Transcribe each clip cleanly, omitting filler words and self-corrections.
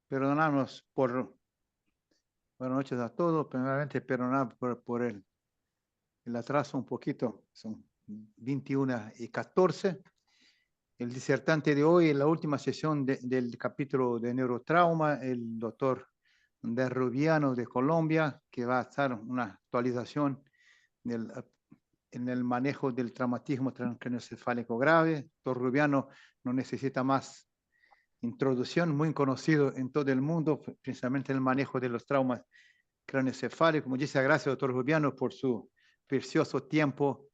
perdonarnos por, buenas noches a todos, primeramente perdonar por el atraso un poquito, son 21:14. El disertante de hoy, en la última sesión del capítulo de neurotrauma, el doctor Andrés Rubiano de Colombia, que va a hacer una actualización en el manejo del traumatismo craneoencefálico grave. Doctor Rubiano no necesita más introducción, muy conocido en todo el mundo, principalmente en el manejo de los traumas craneoencefálicos. Muchas gracias, doctor Rubiano, por su precioso tiempo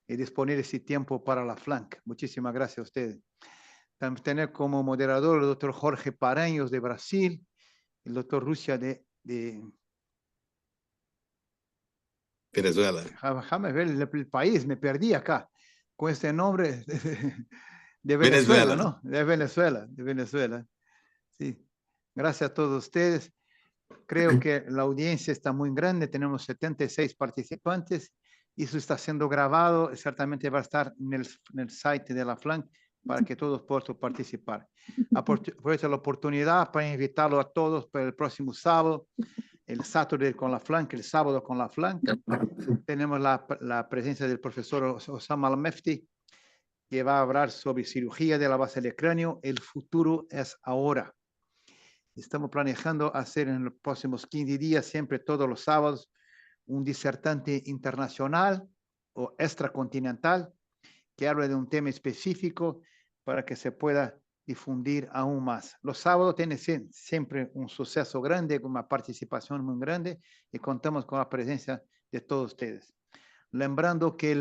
y disponer ese tiempo para la FLANC. Muchísimas gracias a ustedes. También tener como moderador el doctor Jorge Paranhos de Brasil, el doctor Rusia de Venezuela. Déjame ver el país, me perdí acá con este nombre de Venezuela, ¿no? De Venezuela. Sí. Gracias a todos ustedes. Creo que la audiencia está muy grande, tenemos 76 participantes y eso está siendo grabado, certamente va a estar en el site de la FLANC para que todos puedan participar. Aprovecho la oportunidad para invitarlo a todos para el próximo sábado, el Saturday con la FLANC, el sábado con la FLANC. Tenemos la presencia del profesor Osama Al-Mefti, que va a hablar sobre cirugía de la base del cráneo. El futuro es ahora. Estamos planeando hacer en los próximos 15 días, siempre todos los sábados, un disertante internacional o extracontinental que hable de un tema específico para que se pueda difundir aún más. Los sábados tienen siempre un suceso grande, con una participación muy grande y contamos con la presencia de todos ustedes. Lembrando que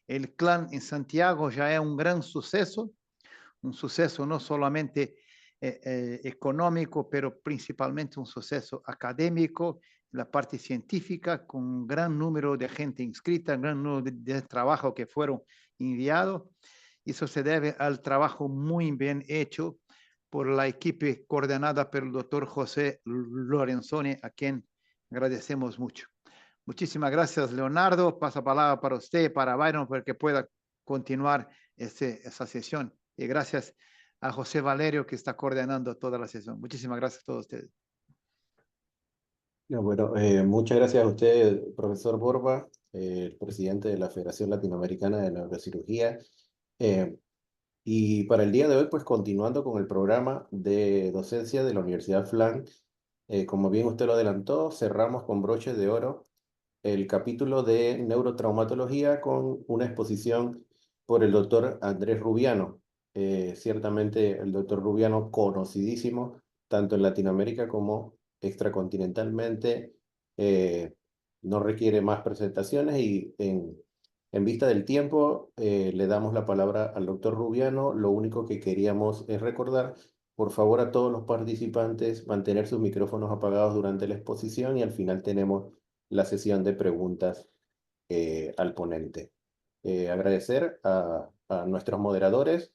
el clan en Santiago ya es un gran suceso, un suceso no solamente económico, pero principalmente un suceso académico, la parte científica, con un gran número de gente inscrita, un gran número de trabajo que fueron enviados. Eso se debe al trabajo muy bien hecho por la equipo coordinada por el doctor José Lorenzoni, a quien agradecemos mucho. Muchísimas gracias, Leonardo. Paso palabra para usted, para Byron, para que pueda continuar esa sesión. Y gracias a José Valerio, que está coordinando toda la sesión. Muchísimas gracias a todos ustedes. Bueno, muchas gracias a usted, profesor Borba, el presidente de la Federación Latinoamericana de Neurocirugía. Y para el día de hoy, pues continuando con el programa de docencia de la Universidad FLAN, como bien usted lo adelantó, cerramos con broches de oro el capítulo de neurotraumatología con una exposición por el doctor Andrés Rubiano. Ciertamente el doctor Rubiano, conocidísimo tanto en Latinoamérica como extracontinentalmente, no requiere más presentaciones y en vista del tiempo le damos la palabra al doctor Rubiano. Lo único que queríamos es recordar, por favor, a todos los participantes mantener sus micrófonos apagados durante la exposición y al final tenemos la sesión de preguntas al ponente. Agradecer a nuestros moderadores,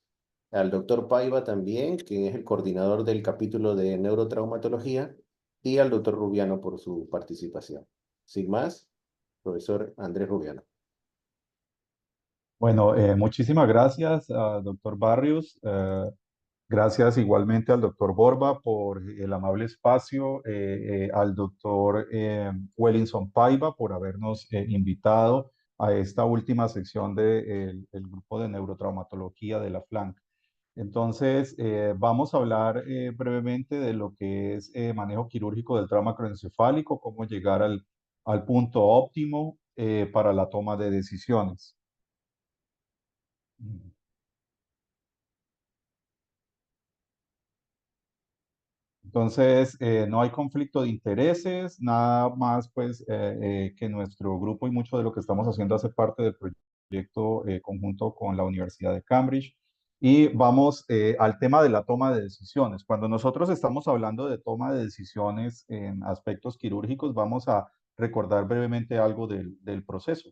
al doctor Paiva también, quien es el coordinador del capítulo de neurotraumatología, y al doctor Rubiano por su participación. Sin más, profesor Andrés Rubiano. Bueno, muchísimas gracias, doctor Barrios. Gracias igualmente al doctor Borba por el amable espacio, al doctor Wellington Paiva por habernos invitado a esta última sección del grupo de neurotraumatología de la FLANC. Entonces, vamos a hablar brevemente de lo que es manejo quirúrgico del trauma craneoencefálico, cómo llegar al punto óptimo para la toma de decisiones. Entonces, no hay conflicto de intereses, nada más pues que nuestro grupo y mucho de lo que estamos haciendo hace parte del proyecto conjunto con la Universidad de Cambridge. Y vamos al tema de la toma de decisiones. Cuando nosotros estamos hablando de toma de decisiones en aspectos quirúrgicos, vamos a recordar brevemente algo del proceso.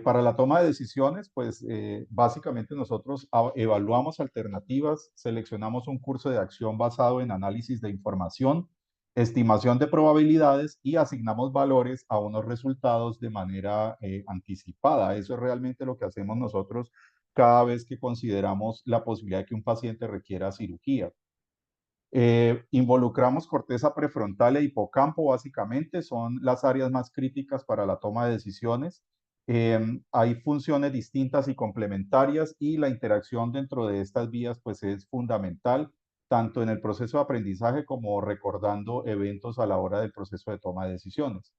Para la toma de decisiones, pues básicamente nosotros evaluamos alternativas, seleccionamos un curso de acción basado en análisis de información, estimación de probabilidades y asignamos valores a unos resultados de manera anticipada. Eso es realmente lo que hacemos nosotros cada vez que consideramos la posibilidad de que un paciente requiera cirugía. Involucramos corteza prefrontal e hipocampo, básicamente, son las áreas más críticas para la toma de decisiones. Hay funciones distintas y complementarias y la interacción dentro de estas vías pues es fundamental, tanto en el proceso de aprendizaje como recordando eventos a la hora del proceso de toma de decisiones.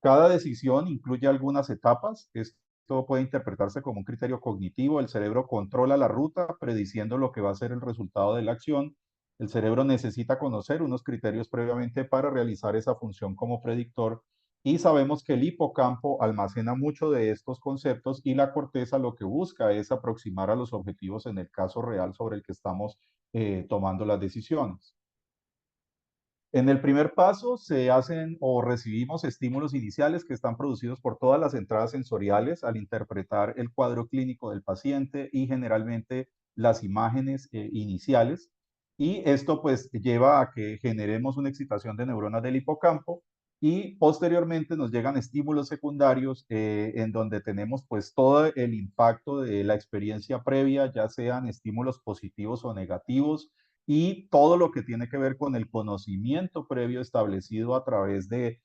Cada decisión incluye algunas etapas. Esto puede interpretarse como un criterio cognitivo. El cerebro controla la ruta, prediciendo lo que va a ser el resultado de la acción. El cerebro necesita conocer unos criterios previamente para realizar esa función como predictor. Y sabemos que el hipocampo almacena mucho de estos conceptos y la corteza lo que busca es aproximar a los objetivos en el caso real sobre el que estamos tomando las decisiones. En el primer paso se hacen o recibimos estímulos iniciales que están producidos por todas las entradas sensoriales al interpretar el cuadro clínico del paciente y generalmente las imágenes iniciales. Y esto pues lleva a que generemos una excitación de neuronas del hipocampo y posteriormente nos llegan estímulos secundarios en donde tenemos pues todo el impacto de la experiencia previa, ya sean estímulos positivos o negativos, y todo lo que tiene que ver con el conocimiento previo establecido a través de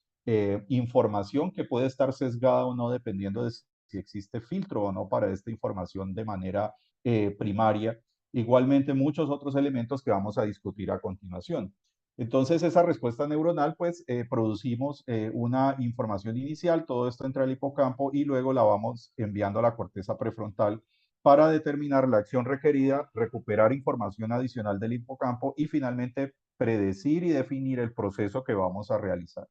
información que puede estar sesgada o no dependiendo de si existe filtro o no para esta información de manera primaria. Igualmente muchos otros elementos que vamos a discutir a continuación. Entonces esa respuesta neuronal pues producimos una información inicial, todo esto entra al hipocampo y luego la vamos enviando a la corteza prefrontal para determinar la acción requerida, recuperar información adicional del hipocampo y finalmente predecir y definir el proceso que vamos a realizar.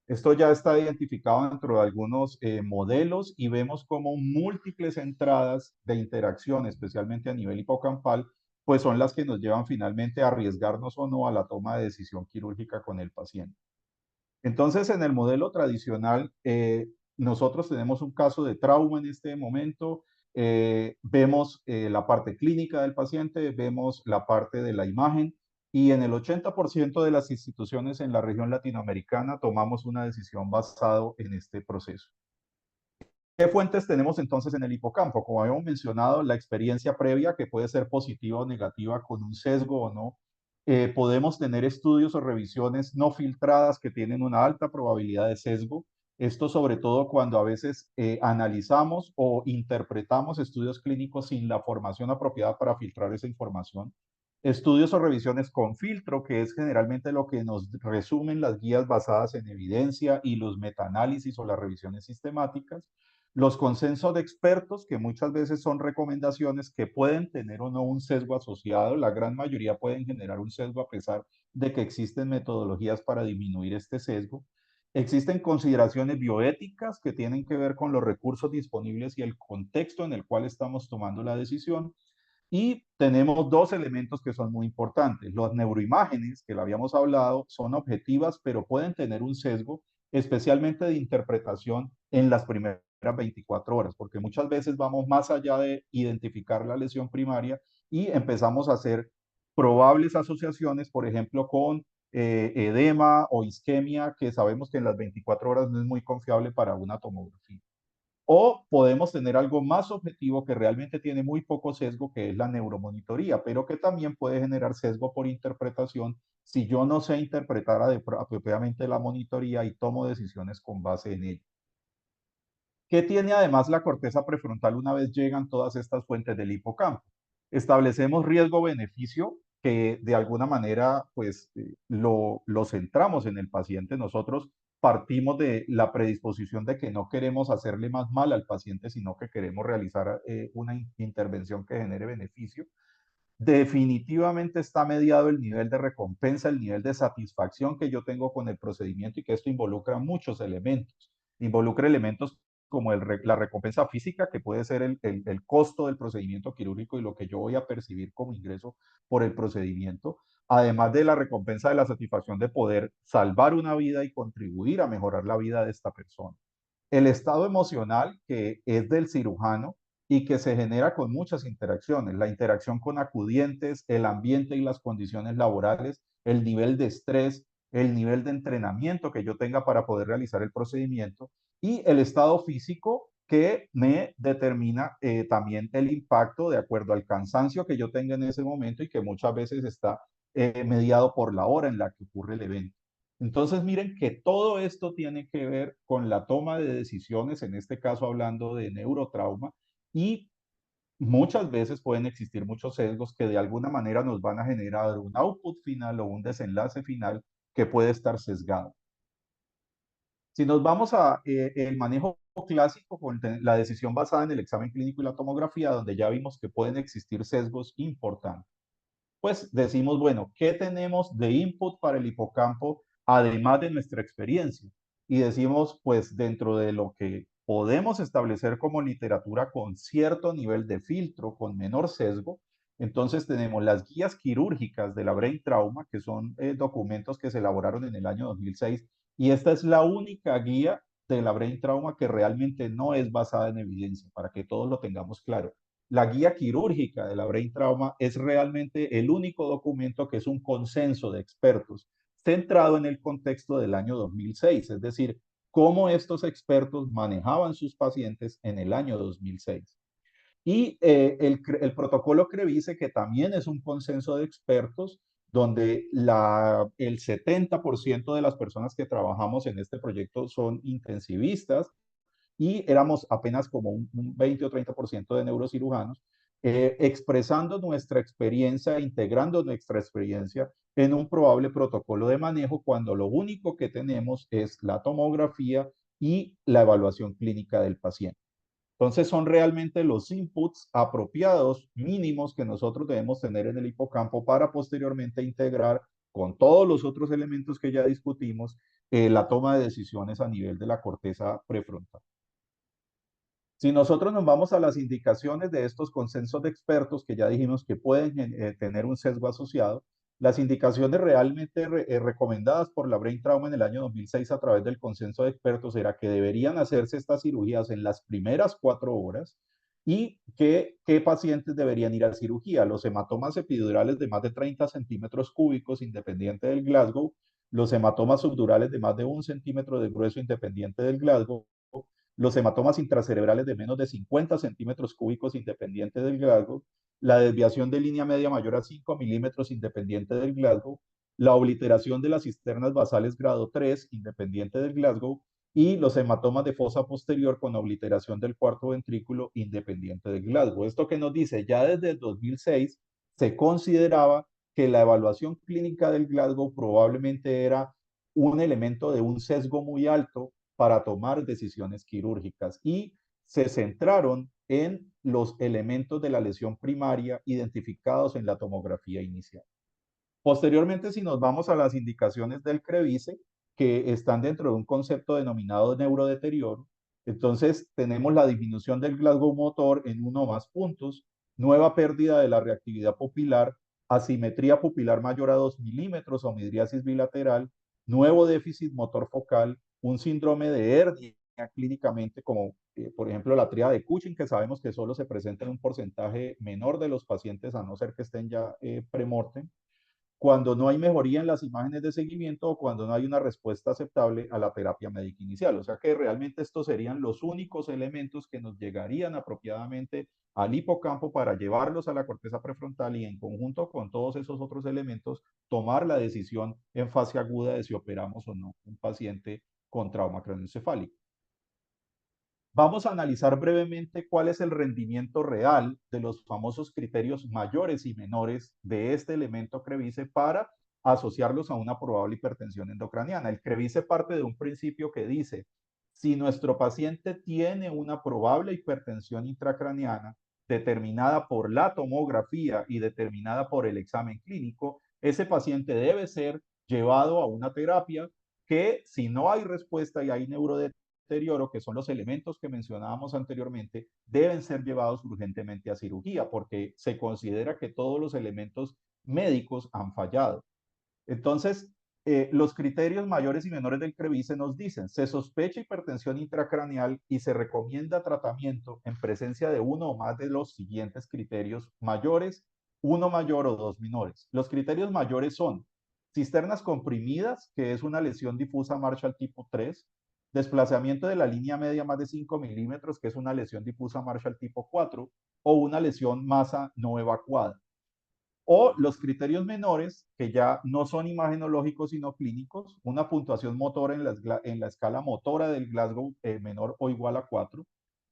Esto ya está identificado dentro de algunos modelos y vemos como múltiples entradas de interacción, especialmente a nivel hipocampal, pues son las que nos llevan finalmente a arriesgarnos o no a la toma de decisión quirúrgica con el paciente. Entonces, en el modelo tradicional, nosotros tenemos un caso de trauma en este momento, vemos la parte clínica del paciente, vemos la parte de la imagen y en el 80% de las instituciones en la región latinoamericana tomamos una decisión basado en este proceso. ¿Qué fuentes tenemos entonces en el hipocampo? Como habíamos mencionado, la experiencia previa, que puede ser positiva o negativa con un sesgo o no. Podemos tener estudios o revisiones no filtradas que tienen una alta probabilidad de sesgo. Esto sobre todo cuando a veces analizamos o interpretamos estudios clínicos sin la formación apropiada para filtrar esa información. Estudios o revisiones con filtro, que es generalmente lo que nos resumen las guías basadas en evidencia y los metaanálisis o las revisiones sistemáticas. Los consensos de expertos, que muchas veces son recomendaciones que pueden tener o no un sesgo asociado, la gran mayoría pueden generar un sesgo a pesar de que existen metodologías para disminuir este sesgo. Existen consideraciones bioéticas que tienen que ver con los recursos disponibles y el contexto en el cual estamos tomando la decisión. Y tenemos dos elementos que son muy importantes. Las neuroimágenes, que lo habíamos hablado, son objetivas, pero pueden tener un sesgo, especialmente de interpretación en las primeras 24 horas, porque muchas veces vamos más allá de identificar la lesión primaria y empezamos a hacer probables asociaciones, por ejemplo, con edema o isquemia, que sabemos que en las 24 horas no es muy confiable para una tomografía. O podemos tener algo más objetivo que realmente tiene muy poco sesgo, que es la neuromonitoría, pero que también puede generar sesgo por interpretación si yo no sé interpretar apropiadamente la monitoría y tomo decisiones con base en ella. ¿Qué tiene además la corteza prefrontal una vez llegan todas estas fuentes del hipocampo? Establecemos riesgo-beneficio que de alguna manera pues lo centramos en el paciente. Nosotros partimos de la predisposición de que no queremos hacerle más mal al paciente, sino que queremos realizar una intervención que genere beneficio. Definitivamente está mediado el nivel de recompensa, el nivel de satisfacción que yo tengo con el procedimiento y que esto involucra muchos elementos. Involucra elementos como la recompensa física, que puede ser el costo del procedimiento quirúrgico y lo que yo voy a percibir como ingreso por el procedimiento, además de la recompensa de la satisfacción de poder salvar una vida y contribuir a mejorar la vida de esta persona. El estado emocional, que es del cirujano y que se genera con muchas interacciones, la interacción con acudientes, el ambiente y las condiciones laborales, el nivel de estrés, el nivel de entrenamiento que yo tenga para poder realizar el procedimiento y el estado físico, que me determina también el impacto de acuerdo al cansancio que yo tenga en ese momento y que muchas veces está mediado por la hora en la que ocurre el evento. Entonces, miren que todo esto tiene que ver con la toma de decisiones, en este caso hablando de neurotrauma, y muchas veces pueden existir muchos sesgos que de alguna manera nos van a generar un output final o un desenlace final que puede estar sesgado. Si nos vamos a el manejo clásico con la decisión basada en el examen clínico y la tomografía, donde ya vimos que pueden existir sesgos importantes, pues decimos, bueno, ¿qué tenemos de input para el hipocampo además de nuestra experiencia? Y decimos, pues dentro de lo que podemos establecer como literatura con cierto nivel de filtro, con menor sesgo, entonces tenemos las guías quirúrgicas de la Brain Trauma, que son documentos que se elaboraron en el año 2006, y esta es la única guía de la Brain Trauma que realmente no es basada en evidencia, para que todos lo tengamos claro. La guía quirúrgica de la Brain Trauma es realmente el único documento que es un consenso de expertos centrado en el contexto del año 2006, es decir, cómo estos expertos manejaban sus pacientes en el año 2006. Y el protocolo CREVISE, que también es un consenso de expertos, donde el 70% de las personas que trabajamos en este proyecto son intensivistas, y éramos apenas como un 20 o 30% de neurocirujanos, expresando nuestra experiencia, integrando nuestra experiencia en un probable protocolo de manejo cuando lo único que tenemos es la tomografía y la evaluación clínica del paciente. Entonces son realmente los inputs apropiados mínimos que nosotros debemos tener en el hipocampo para posteriormente integrar con todos los otros elementos que ya discutimos la toma de decisiones a nivel de la corteza prefrontal. Si nosotros nos vamos a las indicaciones de estos consensos de expertos, que ya dijimos que pueden tener un sesgo asociado, las indicaciones realmente recomendadas por la Brain Trauma en el año 2006 a través del consenso de expertos era que deberían hacerse estas cirugías en las primeras 4 horas y que qué pacientes deberían ir a cirugía. Los hematomas epidurales de más de 30 centímetros cúbicos independiente del Glasgow, los hematomas subdurales de más de 1 centímetro de grueso independiente del Glasgow, los hematomas intracerebrales de menos de 50 centímetros cúbicos independiente del Glasgow, la desviación de línea media mayor a 5 milímetros independiente del Glasgow, la obliteración de las cisternas basales grado 3 independiente del Glasgow y los hematomas de fosa posterior con obliteración del cuarto ventrículo independiente del Glasgow. Esto que nos dice, ya desde el 2006 se consideraba que la evaluación clínica del Glasgow probablemente era un elemento de un sesgo muy alto para tomar decisiones quirúrgicas y se centraron en los elementos de la lesión primaria identificados en la tomografía inicial. Posteriormente, si nos vamos a las indicaciones del CREVISE, que están dentro de un concepto denominado neurodeterioro, entonces tenemos la disminución del Glasgow motor en 1 o más puntos, nueva pérdida de la reactividad pupilar, asimetría pupilar mayor a 2 milímetros o midriasis bilateral, nuevo déficit motor focal, un síndrome de hernia clínicamente como por ejemplo la tríada de Cushing, que sabemos que solo se presenta en un porcentaje menor de los pacientes a no ser que estén ya premortem, cuando no hay mejoría en las imágenes de seguimiento o cuando no hay una respuesta aceptable a la terapia médica inicial. O sea que realmente estos serían los únicos elementos que nos llegarían apropiadamente al hipocampo para llevarlos a la corteza prefrontal y en conjunto con todos esos otros elementos tomar la decisión en fase aguda de si operamos o no un paciente con trauma craneoencefálico. Vamos a analizar brevemente cuál es el rendimiento real de los famosos criterios mayores y menores de este elemento CREVISE para asociarlos a una probable hipertensión endocraniana. El CREVISE parte de un principio que dice, si nuestro paciente tiene una probable hipertensión intracraniana determinada por la tomografía y determinada por el examen clínico, ese paciente debe ser llevado a una terapia que si no hay respuesta y hay neurodeterioro, que son los elementos que mencionábamos anteriormente, deben ser llevados urgentemente a cirugía porque se considera que todos los elementos médicos han fallado. Entonces, los criterios mayores y menores del CREVISE nos dicen, se sospecha hipertensión intracraneal y se recomienda tratamiento en presencia de uno o más de los siguientes criterios mayores, uno mayor o dos menores. Los criterios mayores son cisternas comprimidas, que es una lesión difusa Marshall tipo 3, desplazamiento de la línea media más de 5 milímetros, que es una lesión difusa Marshall tipo 4, o una lesión masa no evacuada. O los criterios menores, que ya no son imagenológicos sino clínicos, una puntuación motora en la escala motora del Glasgow menor o igual a 4,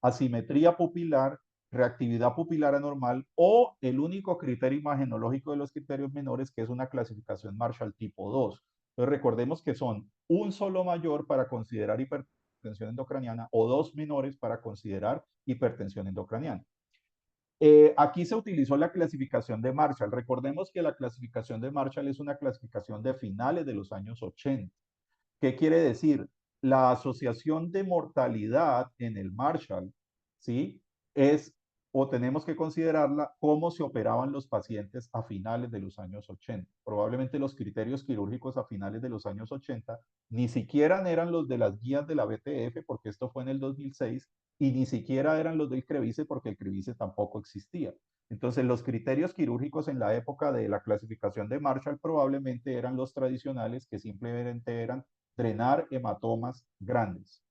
asimetría pupilar, reactividad pupilar anormal o el único criterio imagenológico de los criterios menores, que es una clasificación Marshall tipo 2. Entonces recordemos que son un solo mayor para considerar hipertensión endocraniana o dos menores para considerar hipertensión endocraniana. Aquí se utilizó la clasificación de Marshall. Recordemos que la clasificación de Marshall es una clasificación de finales de los años 80. ¿Qué quiere decir? La asociación de mortalidad en el Marshall, ¿sí? Es, o tenemos que considerarla, cómo se operaban los pacientes a finales de los años 80. Probablemente los criterios quirúrgicos a finales de los años 80 ni siquiera eran los de las guías de la BTF, porque esto fue en el 2006, y ni siquiera eran los del CREVICE, porque el CREVICE tampoco existía. Entonces, los criterios quirúrgicos en la época de la clasificación de Marshall probablemente eran los tradicionales, que simplemente eran drenar hematomas grandes.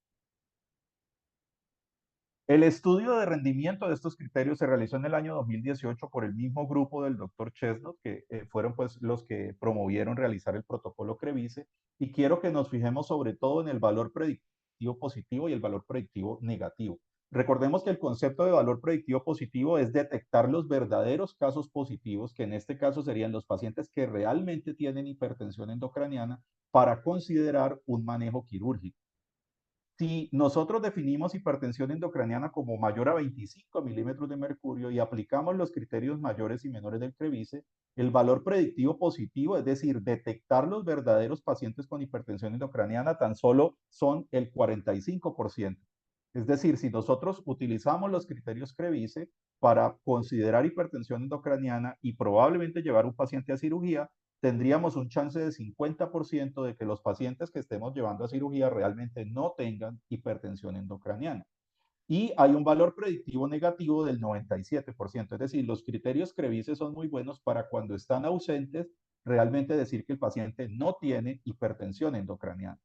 El estudio de rendimiento de estos criterios se realizó en el año 2018 por el mismo grupo del doctor Chesnut, que fueron pues los que promovieron realizar el protocolo CREVICE, y quiero que nos fijemos sobre todo en el valor predictivo positivo y el valor predictivo negativo. Recordemos que el concepto de valor predictivo positivo es detectar los verdaderos casos positivos, que en este caso serían los pacientes que realmente tienen hipertensión endocraniana, para considerar un manejo quirúrgico. Si nosotros definimos hipertensión endocraniana como mayor a 25 milímetros de mercurio y aplicamos los criterios mayores y menores del CREVICE, el valor predictivo positivo, es decir, detectar los verdaderos pacientes con hipertensión endocraniana, tan solo son el 45%. Es decir, si nosotros utilizamos los criterios CREVICE para considerar hipertensión endocraniana y probablemente llevar un paciente a cirugía, tendríamos un chance de 50% de que los pacientes que estemos llevando a cirugía realmente no tengan hipertensión endocraniana. Y hay un valor predictivo negativo del 97%. Es decir, los criterios CREVICE son muy buenos para cuando están ausentes, realmente decir que el paciente no tiene hipertensión endocraniana.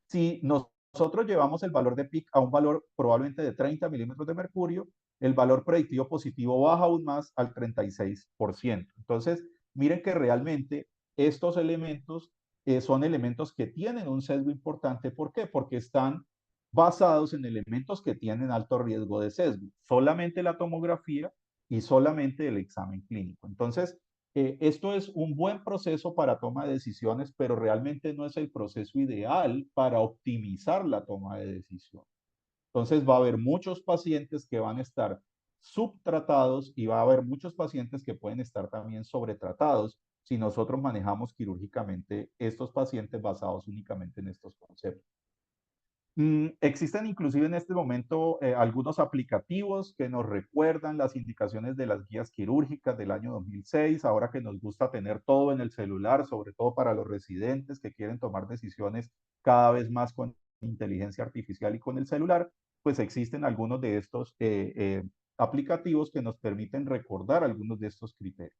Si nosotros llevamos el valor de PIC a un valor probablemente de 30 milímetros de mercurio, el valor predictivo positivo baja aún más al 36%. Entonces, miren que realmente estos elementos son elementos que tienen un sesgo importante. ¿Por qué? Porque están basados en elementos que tienen alto riesgo de sesgo. Solamente la tomografía y solamente el examen clínico. Entonces, esto es un buen proceso para toma de decisiones, pero realmente no es el proceso ideal para optimizar la toma de decisión. Entonces va a haber muchos pacientes que van a estar subtratados y va a haber muchos pacientes que pueden estar también sobretratados si nosotros manejamos quirúrgicamente estos pacientes basados únicamente en estos conceptos. Existen inclusive en este momento algunos aplicativos que nos recuerdan las indicaciones de las guías quirúrgicas del año 2006, ahora que nos gusta tener todo en el celular, sobre todo para los residentes que quieren tomar decisiones cada vez más con inteligencia artificial y con el celular, pues existen algunos de estos aplicativos que nos permiten recordar algunos de estos criterios.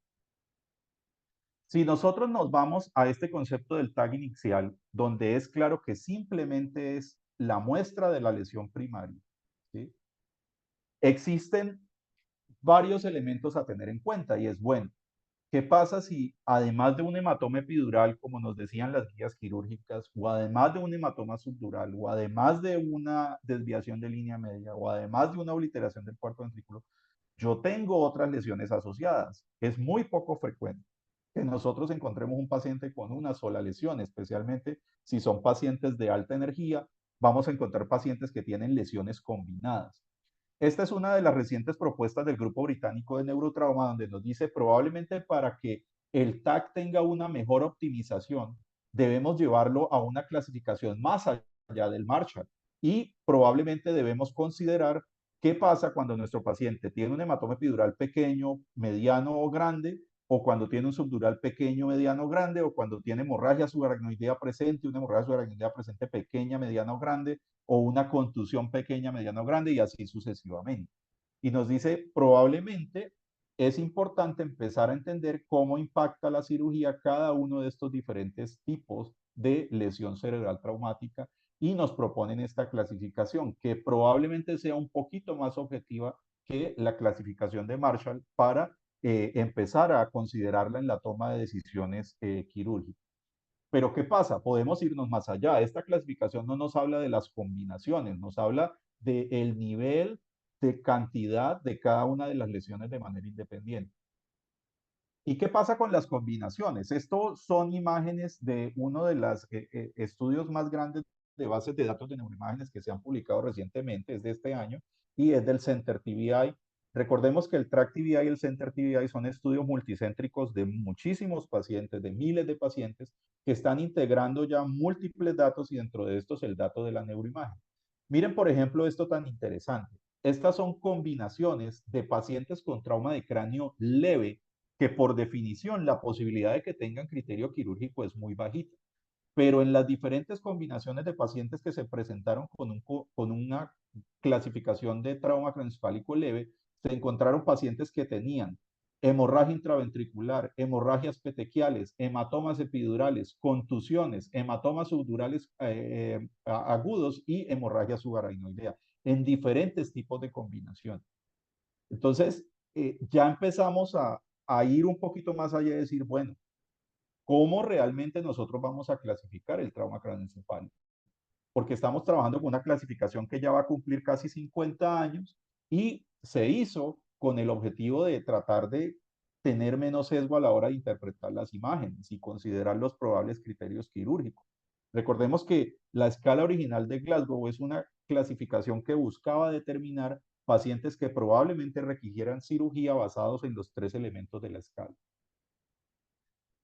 Si nosotros nos vamos a este concepto del tag inicial, donde es claro que simplemente es la muestra de la lesión primaria, ¿sí? Existen varios elementos a tener en cuenta y es bueno. ¿Qué pasa si además de un hematoma epidural, como nos decían las guías quirúrgicas, o además de un hematoma subdural, o además de una desviación de línea media, o además de una obliteración del cuarto ventrículo, yo tengo otras lesiones asociadas? Es muy poco frecuente que nosotros encontremos un paciente con una sola lesión, especialmente si son pacientes de alta energía, vamos a encontrar pacientes que tienen lesiones combinadas. Esta es una de las recientes propuestas del Grupo Británico de Neurotrauma, donde nos dice probablemente para que el TAC tenga una mejor optimización, debemos llevarlo a una clasificación más allá del Marshall y probablemente debemos considerar qué pasa cuando nuestro paciente tiene un hematoma epidural pequeño, mediano o grande, o cuando tiene un subdural pequeño, mediano o grande, o cuando tiene hemorragia subaracnoidea presente, una hemorragia subaracnoidea presente pequeña, mediana o grande, o una contusión pequeña, mediana o grande, y así sucesivamente. Y nos dice, probablemente es importante empezar a entender cómo impacta la cirugía cada uno de estos diferentes tipos de lesión cerebral traumática y nos proponen esta clasificación que probablemente sea un poquito más objetiva que la clasificación de Marshall para empezar a considerarla en la toma de decisiones quirúrgicas. Pero ¿qué pasa? Podemos irnos más allá. Esta clasificación no nos habla de las combinaciones, nos habla del nivel de cantidad de cada una de las lesiones de manera independiente. ¿Y qué pasa con las combinaciones? Estos son imágenes de uno de los estudios más grandes de bases de datos de neuroimágenes que se han publicado recientemente, es de este año, y es del Center TBI. Recordemos que el Track TBI y el Center TBI son estudios multicéntricos de muchísimos pacientes, de miles de pacientes, que están integrando ya múltiples datos y dentro de estos el dato de la neuroimagen. Miren, por ejemplo, esto tan interesante. Estas son combinaciones de pacientes con trauma de cráneo leve que por definición la posibilidad de que tengan criterio quirúrgico es muy bajita. Pero en las diferentes combinaciones de pacientes que se presentaron con una clasificación de trauma craneoencefálico leve, se encontraron pacientes que tenían hemorragia intraventricular, hemorragias petequiales, hematomas epidurales, contusiones, hematomas subdurales agudos y hemorragia subarachnoidea, en diferentes tipos de combinación. Entonces, ya empezamos a ir un poquito más allá y decir, bueno, ¿cómo realmente nosotros vamos a clasificar el trauma craneoencefálico? Porque estamos trabajando con una clasificación que ya va a cumplir casi 50 años y se hizo con el objetivo de tratar de tener menos sesgo a la hora de interpretar las imágenes y considerar los probables criterios quirúrgicos. Recordemos que la escala original de Glasgow es una clasificación que buscaba determinar pacientes que probablemente requirieran cirugía basados en los 3 elementos de la escala.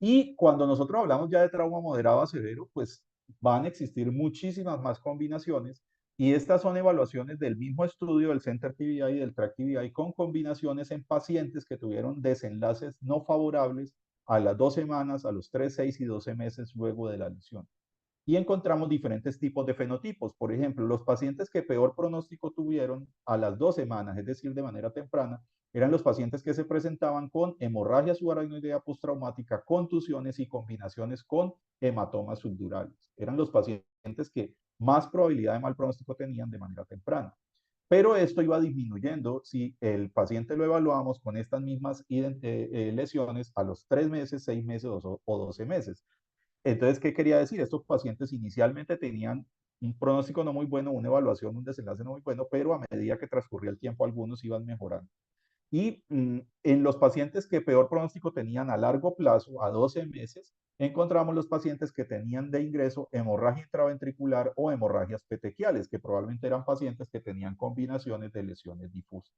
Y cuando nosotros hablamos ya de trauma moderado a severo, pues van a existir muchísimas más combinaciones y estas son evaluaciones del mismo estudio del Center TBI y del Track TBI con combinaciones en pacientes que tuvieron desenlaces no favorables a las 2 semanas, a los 3, 6 y 12 meses luego de la lesión. Y encontramos diferentes tipos de fenotipos. Por ejemplo, los pacientes que peor pronóstico tuvieron a las 2 semanas, es decir, de manera temprana, eran los pacientes que se presentaban con hemorragia subarachnoidea postraumática, contusiones y combinaciones con hematomas subdurales. Eran los pacientes que más probabilidad de mal pronóstico tenían de manera temprana. Pero esto iba disminuyendo si el paciente lo evaluamos con estas mismas lesiones a los 3 meses, 6 meses o 12 meses. Entonces, ¿qué quería decir? Estos pacientes inicialmente tenían un pronóstico no muy bueno, una evaluación, un desenlace no muy bueno, pero a medida que transcurría el tiempo, algunos iban mejorando. Y en los pacientes que peor pronóstico tenían a largo plazo, a 12 meses, encontramos los pacientes que tenían de ingreso hemorragia intraventricular o hemorragias petequiales, que probablemente eran pacientes que tenían combinaciones de lesiones difusas.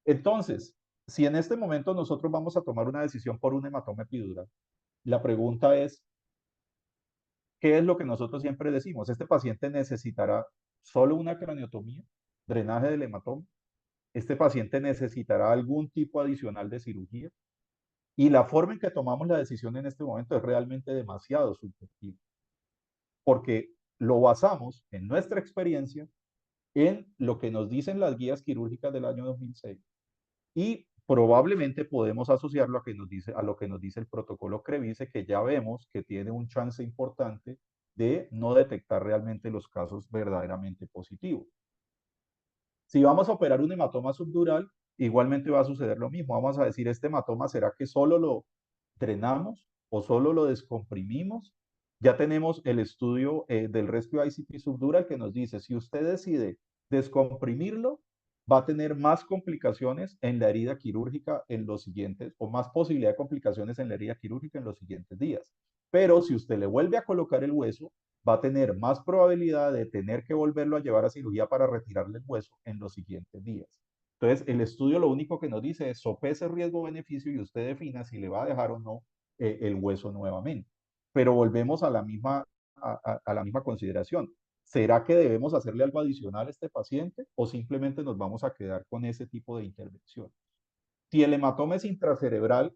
Entonces, si en este momento nosotros vamos a tomar una decisión por un hematoma epidural, la pregunta es, ¿qué es lo que nosotros siempre decimos? Este paciente necesitará solo una craniotomía, drenaje del hematoma. Este paciente necesitará algún tipo adicional de cirugía. Y la forma en que tomamos la decisión en este momento es realmente demasiado subjetiva, porque lo basamos en nuestra experiencia, en lo que nos dicen las guías quirúrgicas del año 2006 y probablemente podemos asociarlo a lo que nos dice el protocolo CREVISE, que ya vemos que tiene un chance importante de no detectar realmente los casos verdaderamente positivos. Si vamos a operar un hematoma subdural, igualmente va a suceder lo mismo. Vamos a decir, este hematoma, ¿será que solo lo drenamos o solo lo descomprimimos? Ya tenemos el estudio del Rescue ICP subdural que nos dice, si usted decide descomprimirlo, va a tener más complicaciones en la herida quirúrgica en los siguientes, o más posibilidad de complicaciones en la herida quirúrgica en los siguientes días. Pero si usted le vuelve a colocar el hueso, va a tener más probabilidad de tener que volverlo a llevar a cirugía para retirarle el hueso en los siguientes días. Entonces, el estudio lo único que nos dice es sopese riesgo-beneficio y usted defina si le va a dejar o no el hueso nuevamente. Pero volvemos a la misma consideración. ¿Será que debemos hacerle algo adicional a este paciente o simplemente nos vamos a quedar con ese tipo de intervención? Si el hematoma es intracerebral,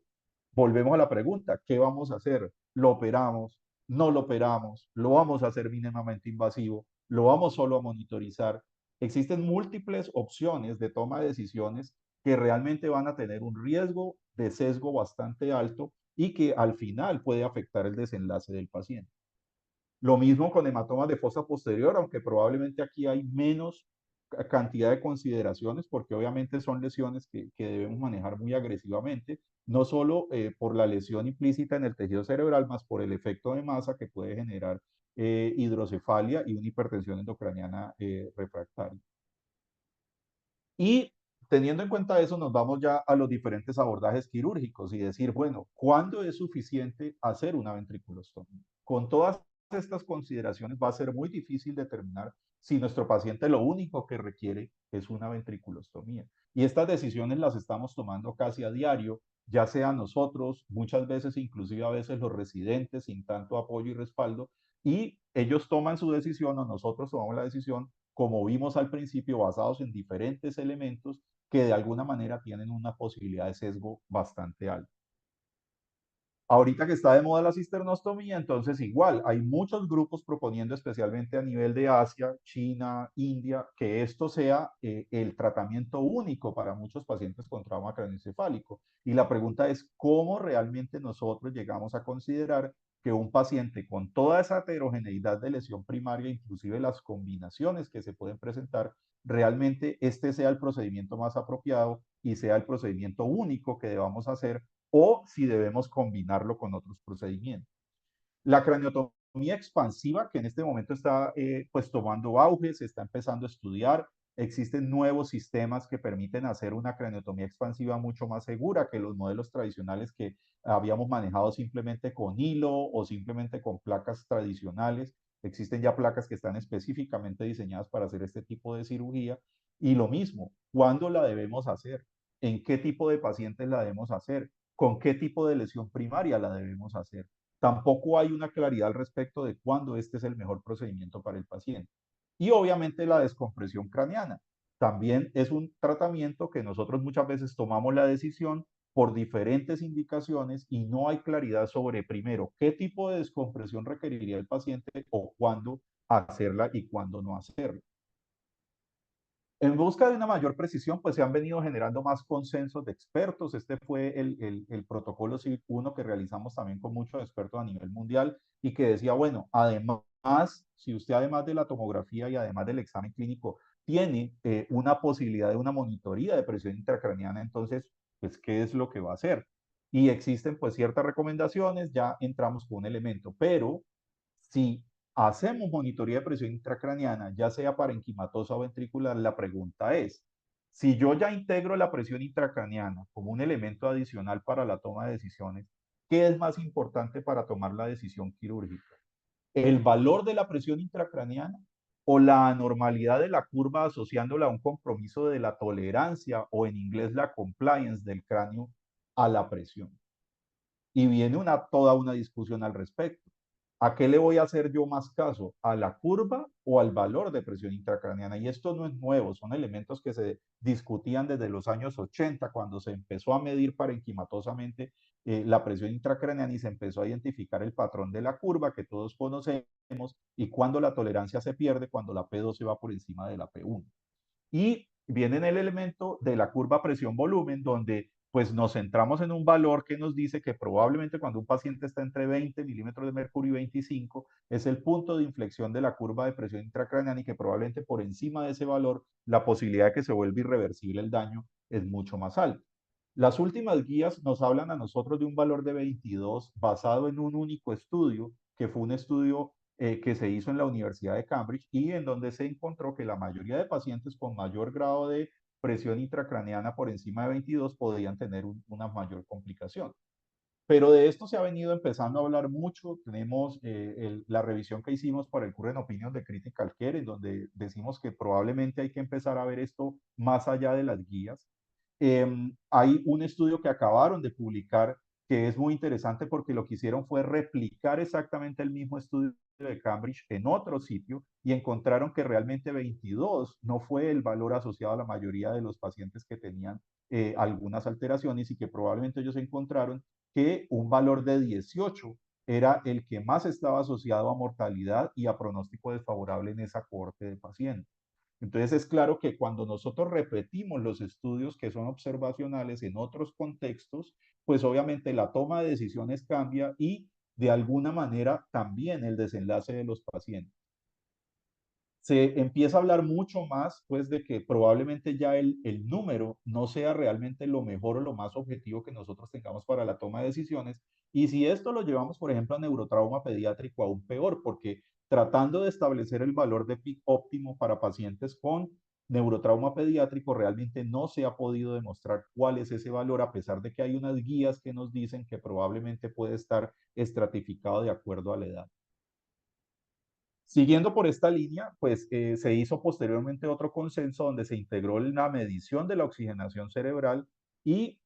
volvemos a la pregunta, ¿qué vamos a hacer? ¿Lo operamos? ¿No lo operamos? ¿Lo vamos a hacer mínimamente invasivo? ¿Lo vamos solo a monitorizar? Existen múltiples opciones de toma de decisiones que realmente van a tener un riesgo de sesgo bastante alto y que al final puede afectar el desenlace del paciente. Lo mismo con hematomas de fosa posterior, aunque probablemente aquí hay menos cantidad de consideraciones, porque obviamente son lesiones que debemos manejar muy agresivamente, no solo por la lesión implícita en el tejido cerebral, más por el efecto de masa que puede generar hidrocefalia y una hipertensión endocraniana refractaria. Y teniendo en cuenta eso, nos vamos ya a los diferentes abordajes quirúrgicos y decir, bueno, ¿cuándo es suficiente hacer una ventriculostomía? Con todas estas consideraciones va a ser muy difícil determinar si nuestro paciente lo único que requiere es una ventriculostomía. Y estas decisiones las estamos tomando casi a diario, ya sea nosotros, muchas veces, inclusive a veces los residentes, sin tanto apoyo y respaldo, y ellos toman su decisión o nosotros tomamos la decisión, como vimos al principio, basados en diferentes elementos que de alguna manera tienen una posibilidad de sesgo bastante alta. Ahorita que está de moda la cisternostomía, entonces igual, hay muchos grupos proponiendo, especialmente a nivel de Asia, China, India, que esto sea el tratamiento único para muchos pacientes con trauma craneoencefálico. Y la pregunta es, ¿cómo realmente nosotros llegamos a considerar que un paciente con toda esa heterogeneidad de lesión primaria, inclusive las combinaciones que se pueden presentar, realmente este sea el procedimiento más apropiado y sea el procedimiento único que debamos hacer, o si debemos combinarlo con otros procedimientos? La craniotomía expansiva, que en este momento está pues tomando auge, se está empezando a estudiar. Existen nuevos sistemas que permiten hacer una craniotomía expansiva mucho más segura que los modelos tradicionales que habíamos manejado simplemente con hilo o simplemente con placas tradicionales. Existen ya placas que están específicamente diseñadas para hacer este tipo de cirugía. Y lo mismo, ¿cuándo la debemos hacer? ¿En qué tipo de pacientes la debemos hacer? ¿Con qué tipo de lesión primaria la debemos hacer? Tampoco hay una claridad al respecto de cuándo este es el mejor procedimiento para el paciente. Y obviamente la descompresión craneana. También es un tratamiento que nosotros muchas veces tomamos la decisión por diferentes indicaciones y no hay claridad sobre, primero, qué tipo de descompresión requeriría el paciente o cuándo hacerla y cuándo no hacerla. En busca de una mayor precisión, pues se han venido generando más consensos de expertos. Este fue el protocolo CIVIC 1 que realizamos también con muchos expertos a nivel mundial y que decía, bueno, además, si usted además de la tomografía y además del examen clínico tiene una posibilidad de una monitoría de presión intracraneana, entonces, pues, ¿qué es lo que va a hacer? Y existen pues ciertas recomendaciones, ya entramos con un elemento, pero si hacemos monitoría de presión intracraneana, ya sea parenquimatosa o ventricular, la pregunta es, si yo ya integro la presión intracraneana como un elemento adicional para la toma de decisiones, ¿qué es más importante para tomar la decisión quirúrgica? ¿El valor de la presión intracraneana o la anormalidad de la curva asociándola a un compromiso de la tolerancia o en inglés la compliance del cráneo a la presión? Y viene toda una discusión al respecto. ¿A qué le voy a hacer yo más caso? ¿A la curva o al valor de presión intracraneana? Y esto no es nuevo, son elementos que se discutían desde los años 80, cuando se empezó a medir parenquimatosamente la presión intracraneana y se empezó a identificar el patrón de la curva que todos conocemos y cuando la tolerancia se pierde, cuando la P2 se va por encima de la P1. Y viene en el elemento de la curva presión-volumen, donde pues nos centramos en un valor que nos dice que probablemente cuando un paciente está entre 20 milímetros de mercurio y 25, es el punto de inflexión de la curva de presión intracraneana y que probablemente por encima de ese valor, la posibilidad de que se vuelva irreversible el daño es mucho más alta. Las últimas guías nos hablan a nosotros de un valor de 22 basado en un único estudio, que fue un estudio que se hizo en la Universidad de Cambridge y en donde se encontró que la mayoría de pacientes con mayor grado de presión intracraneana por encima de 22 podían tener una mayor complicación. Pero de esto se ha venido empezando a hablar mucho. Tenemos la revisión que hicimos para el Current Opinion de Critical Care, en donde decimos que probablemente hay que empezar a ver esto más allá de las guías. Hay un estudio que acabaron de publicar que es muy interesante porque lo que hicieron fue replicar exactamente el mismo estudio de Cambridge en otro sitio y encontraron que realmente 22 no fue el valor asociado a la mayoría de los pacientes que tenían algunas alteraciones y que probablemente ellos encontraron que un valor de 18 era el que más estaba asociado a mortalidad y a pronóstico desfavorable en esa cohorte de pacientes. Entonces es claro que cuando nosotros repetimos los estudios que son observacionales en otros contextos, pues obviamente la toma de decisiones cambia y de alguna manera también el desenlace de los pacientes. se empieza a hablar mucho más, pues, de que probablemente ya el número no sea realmente lo mejor o lo más objetivo que nosotros tengamos para la toma de decisiones. Y si esto lo llevamos, por ejemplo, a neurotrauma pediátrico, aún peor, porque tratando de establecer el valor de peak óptimo para pacientes con neurotrauma pediátrico, realmente no se ha podido demostrar cuál es ese valor, a pesar de que hay unas guías que nos dicen que probablemente puede estar estratificado de acuerdo a la edad. Siguiendo por esta línea, pues se hizo posteriormente otro consenso donde se integró la medición de la oxigenación cerebral y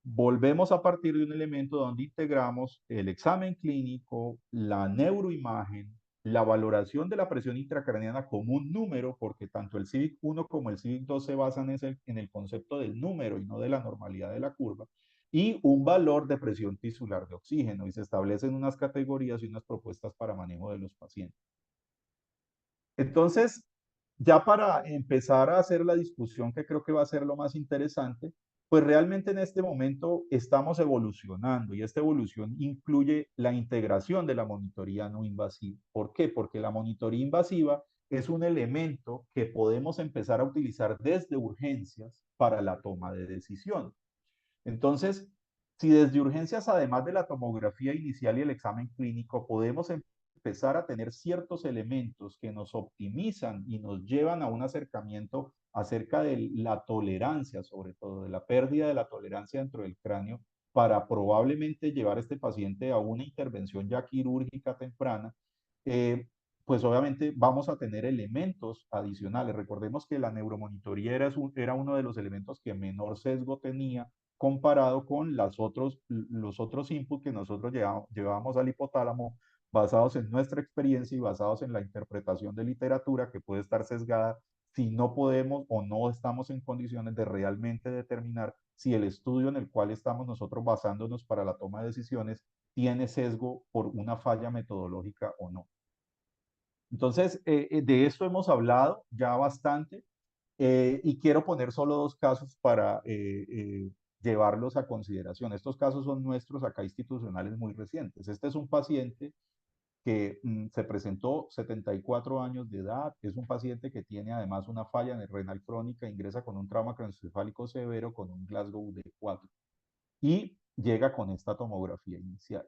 volvemos a partir de un elemento donde integramos el examen clínico, la neuroimagen, la valoración de la presión intracraneana como un número, porque tanto el CIVIC-1 como el CIVIC-2 se basan en el concepto del número y no de la normalidad de la curva, y un valor de presión tisular de oxígeno, y se establecen unas categorías y unas propuestas para manejo de los pacientes. Entonces, ya para empezar a hacer la discusión, que creo que va a ser lo más interesante, pues realmente en este momento estamos evolucionando y esta evolución incluye la integración de la monitoría no invasiva. ¿Por qué? Porque la monitoría invasiva es un elemento que podemos empezar a utilizar desde urgencias para la toma de decisión. Entonces, si desde urgencias, además de la tomografía inicial y el examen clínico, podemos empezar a tener ciertos elementos que nos optimizan y nos llevan a un acercamiento acerca de la tolerancia, sobre todo de la pérdida de la tolerancia dentro del cráneo, para probablemente llevar a este paciente a una intervención ya quirúrgica temprana, eh, pues obviamente vamos a tener elementos adicionales. Recordemos que la neuromonitoría era uno de los elementos que menor sesgo tenía comparado con los otros inputs que nosotros llevábamos al hipotálamo, basados en nuestra experiencia y basados en la interpretación de literatura que puede estar sesgada si no podemos o no estamos en condiciones de realmente determinar si el estudio en el cual estamos nosotros basándonos para la toma de decisiones tiene sesgo por una falla metodológica o no. Entonces, de esto hemos hablado ya bastante. Y quiero poner solo dos casos para llevarlos a consideración. Estos casos son nuestros acá institucionales muy recientes. Este es un paciente que se presentó 74 años de edad, es un paciente que tiene además una falla renal crónica, ingresa con un trauma craneoencefálico severo con un Glasgow de 4 y llega con esta tomografía inicial.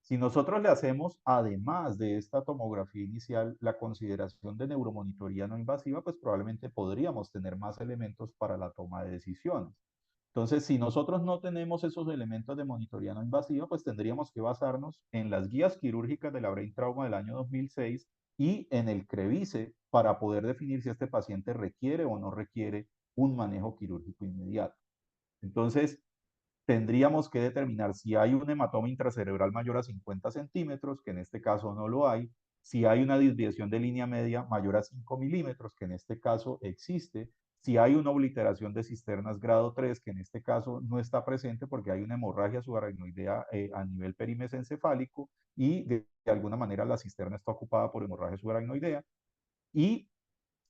Si nosotros le hacemos, además de esta tomografía inicial, la consideración de neuromonitoría no invasiva, pues probablemente podríamos tener más elementos para la toma de decisiones. Entonces, si nosotros no tenemos esos elementos de monitoría no invasiva, pues tendríamos que basarnos en las guías quirúrgicas de la Brain Trauma del año 2006 y en el CREVICE para poder definir si este paciente requiere o no requiere un manejo quirúrgico inmediato. Entonces, tendríamos que determinar si hay un hematoma intracerebral mayor a 50 centímetros, que en este caso no lo hay, si hay una desviación de línea media mayor a 5 milímetros, que en este caso existe, si hay una obliteración de cisternas grado 3, que en este caso no está presente porque hay una hemorragia subaracnoidea a nivel perimesencefálico y de alguna manera la cisterna está ocupada por hemorragia subaracnoidea, y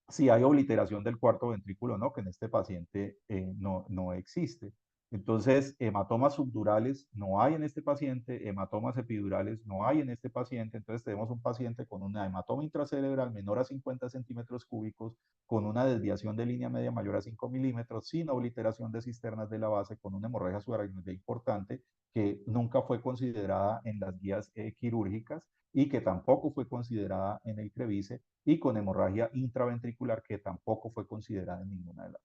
si hay obliteración del cuarto ventrículo o no, que en este paciente no existe. Entonces, hematomas subdurales no hay en este paciente, hematomas epidurales no hay en este paciente. Entonces, tenemos un paciente con una hematoma intracerebral menor a 50 centímetros cúbicos, con una desviación de línea media mayor a 5 milímetros, sin obliteración de cisternas de la base, con una hemorragia subaracnoidea importante que nunca fue considerada en las guías quirúrgicas y que tampoco fue considerada en el CREVICE, y con hemorragia intraventricular que tampoco fue considerada en ninguna de las.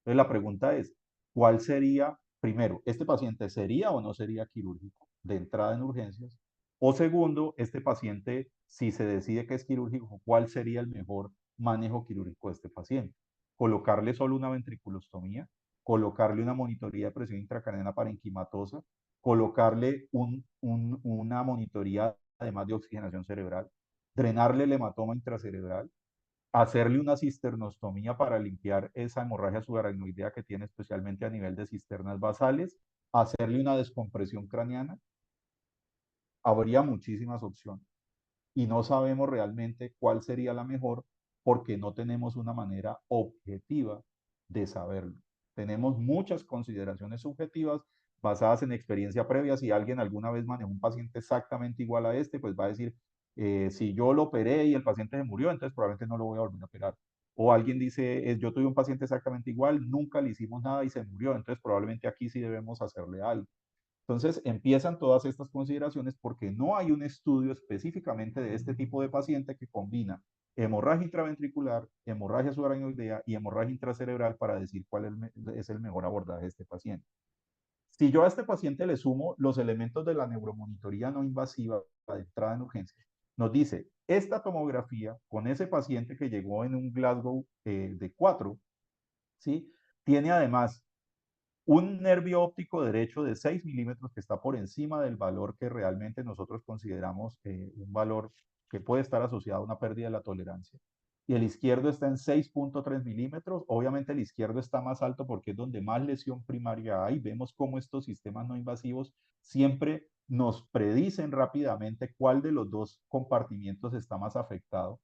Entonces la pregunta es, ¿cuál sería, primero, este paciente sería o no sería quirúrgico de entrada en urgencias? O segundo, este paciente, si se decide que es quirúrgico, ¿cuál sería el mejor manejo quirúrgico de este paciente? ¿Colocarle solo una ventriculostomía? ¿Colocarle una monitoría de presión intracraniana parenquimatosa? ¿Colocarle una monitoría además de oxigenación cerebral? ¿Drenarle el hematoma intracerebral? ¿Hacerle una cisternostomía para limpiar esa hemorragia subaracnoidea que tiene, especialmente a nivel de cisternas basales? ¿Hacerle una descompresión craneana? Habría muchísimas opciones y no sabemos realmente cuál sería la mejor porque no tenemos una manera objetiva de saberlo. Tenemos muchas consideraciones subjetivas basadas en experiencia previa. Si alguien alguna vez manejó un paciente exactamente igual a este, pues va a decir, Si yo lo operé y el paciente se murió, entonces probablemente no lo voy a volver a operar. O alguien dice, yo tuve un paciente exactamente igual, nunca le hicimos nada y se murió, entonces probablemente aquí sí debemos hacerle algo. Entonces empiezan todas estas consideraciones porque no hay un estudio específicamente de este tipo de paciente que combina hemorragia intraventricular, hemorragia subaracnoidea y hemorragia intracerebral para decir cuál es el mejor abordaje de este paciente. Si yo a este paciente le sumo los elementos de la neuromonitoría no invasiva de entrada en urgencia, nos dice, esta tomografía con ese paciente que llegó en un Glasgow de 4, ¿sí? Tiene además un nervio óptico derecho de 6 milímetros que está por encima del valor que realmente nosotros consideramos un valor que puede estar asociado a una pérdida de la tolerancia. Y el izquierdo está en 6.3 milímetros. Obviamente el izquierdo está más alto porque es donde más lesión primaria hay. Vemos cómo estos sistemas no invasivos siempre nos predicen rápidamente cuál de los dos compartimientos está más afectado.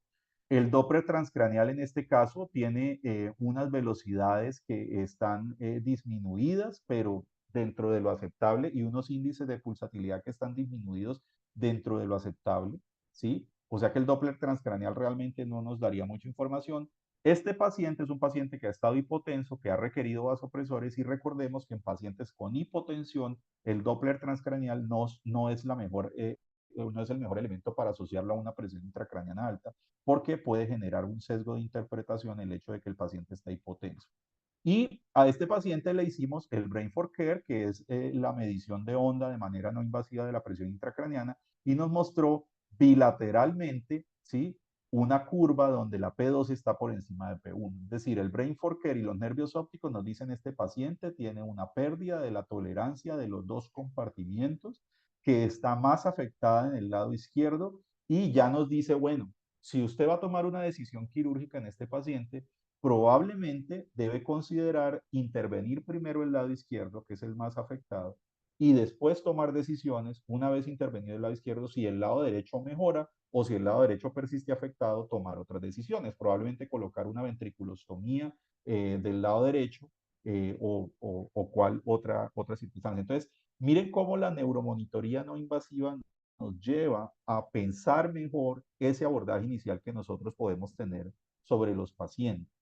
El Doppler transcraneal en este caso tiene unas velocidades que están disminuidas, pero dentro de lo aceptable, y unos índices de pulsatilidad que están disminuidos dentro de lo aceptable, ¿sí? O sea que el Doppler transcraneal realmente no nos daría mucha información. Este paciente es un paciente que ha estado hipotenso, que ha requerido vasopresores, y recordemos que en pacientes con hipotensión el Doppler transcraneal no es no es el mejor elemento para asociarlo a una presión intracraneana alta, porque puede generar un sesgo de interpretación el hecho de que el paciente está hipotenso. Y a este paciente le hicimos el Brain for Care, que es la medición de onda de manera no invasiva de la presión intracraneana, y nos mostró bilateralmente, ¿sí? Una curva donde la P2 está por encima de P1. Es decir, el Brain for Care y los nervios ópticos nos dicen este paciente tiene una pérdida de la tolerancia de los dos compartimientos, que está más afectada en el lado izquierdo, y ya nos dice, bueno, si usted va a tomar una decisión quirúrgica en este paciente, probablemente debe considerar intervenir primero el lado izquierdo, que es el más afectado, y después tomar decisiones, una vez intervenido el lado izquierdo, si el lado derecho mejora o si el lado derecho persiste afectado, tomar otras decisiones. Probablemente colocar una ventriculostomía del lado derecho o cuál otra circunstancia. Entonces, miren cómo la neuromonitoría no invasiva nos lleva a pensar mejor ese abordaje inicial que nosotros podemos tener sobre los pacientes.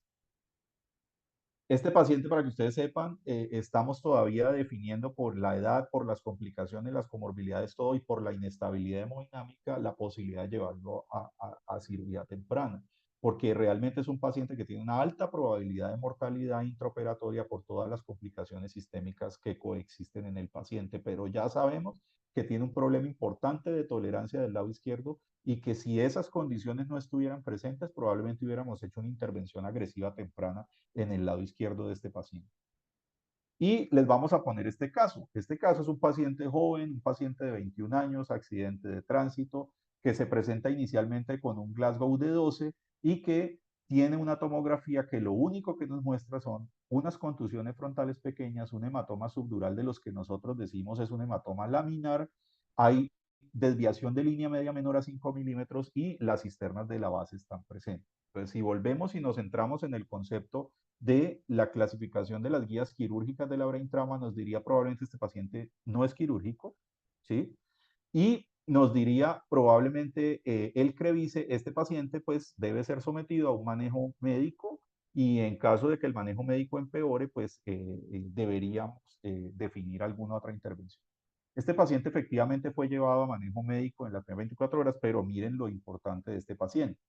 Este paciente, para que ustedes sepan, estamos todavía definiendo por la edad, por las complicaciones, las comorbilidades, todo, y por la inestabilidad hemodinámica, la posibilidad de llevarlo a cirugía temprana, porque realmente es un paciente que tiene una alta probabilidad de mortalidad intraoperatoria por todas las complicaciones sistémicas que coexisten en el paciente, pero ya sabemos que tiene un problema importante de tolerancia del lado izquierdo, y que si esas condiciones no estuvieran presentes, probablemente hubiéramos hecho una intervención agresiva temprana en el lado izquierdo de este paciente. Y les vamos a poner este caso. Este caso es un paciente joven, un paciente de 21 años, accidente de tránsito, que se presenta inicialmente con un Glasgow de 12 y que tiene una tomografía que lo único que nos muestra son unas contusiones frontales pequeñas, un hematoma subdural de los que nosotros decimos es un hematoma laminar. Hay desviación de línea media menor a 5 milímetros y las cisternas de la base están presentes. Entonces, si volvemos y nos centramos en el concepto de la clasificación de las guías quirúrgicas de la brain trauma, nos diría probablemente este paciente no es quirúrgico, ¿sí? Y nos diría probablemente el CREVISE, este paciente pues debe ser sometido a un manejo médico, y en caso de que el manejo médico empeore, pues deberíamos definir alguna otra intervención. Este paciente efectivamente fue llevado a manejo médico en las primeras 24 horas, pero miren lo importante de este paciente.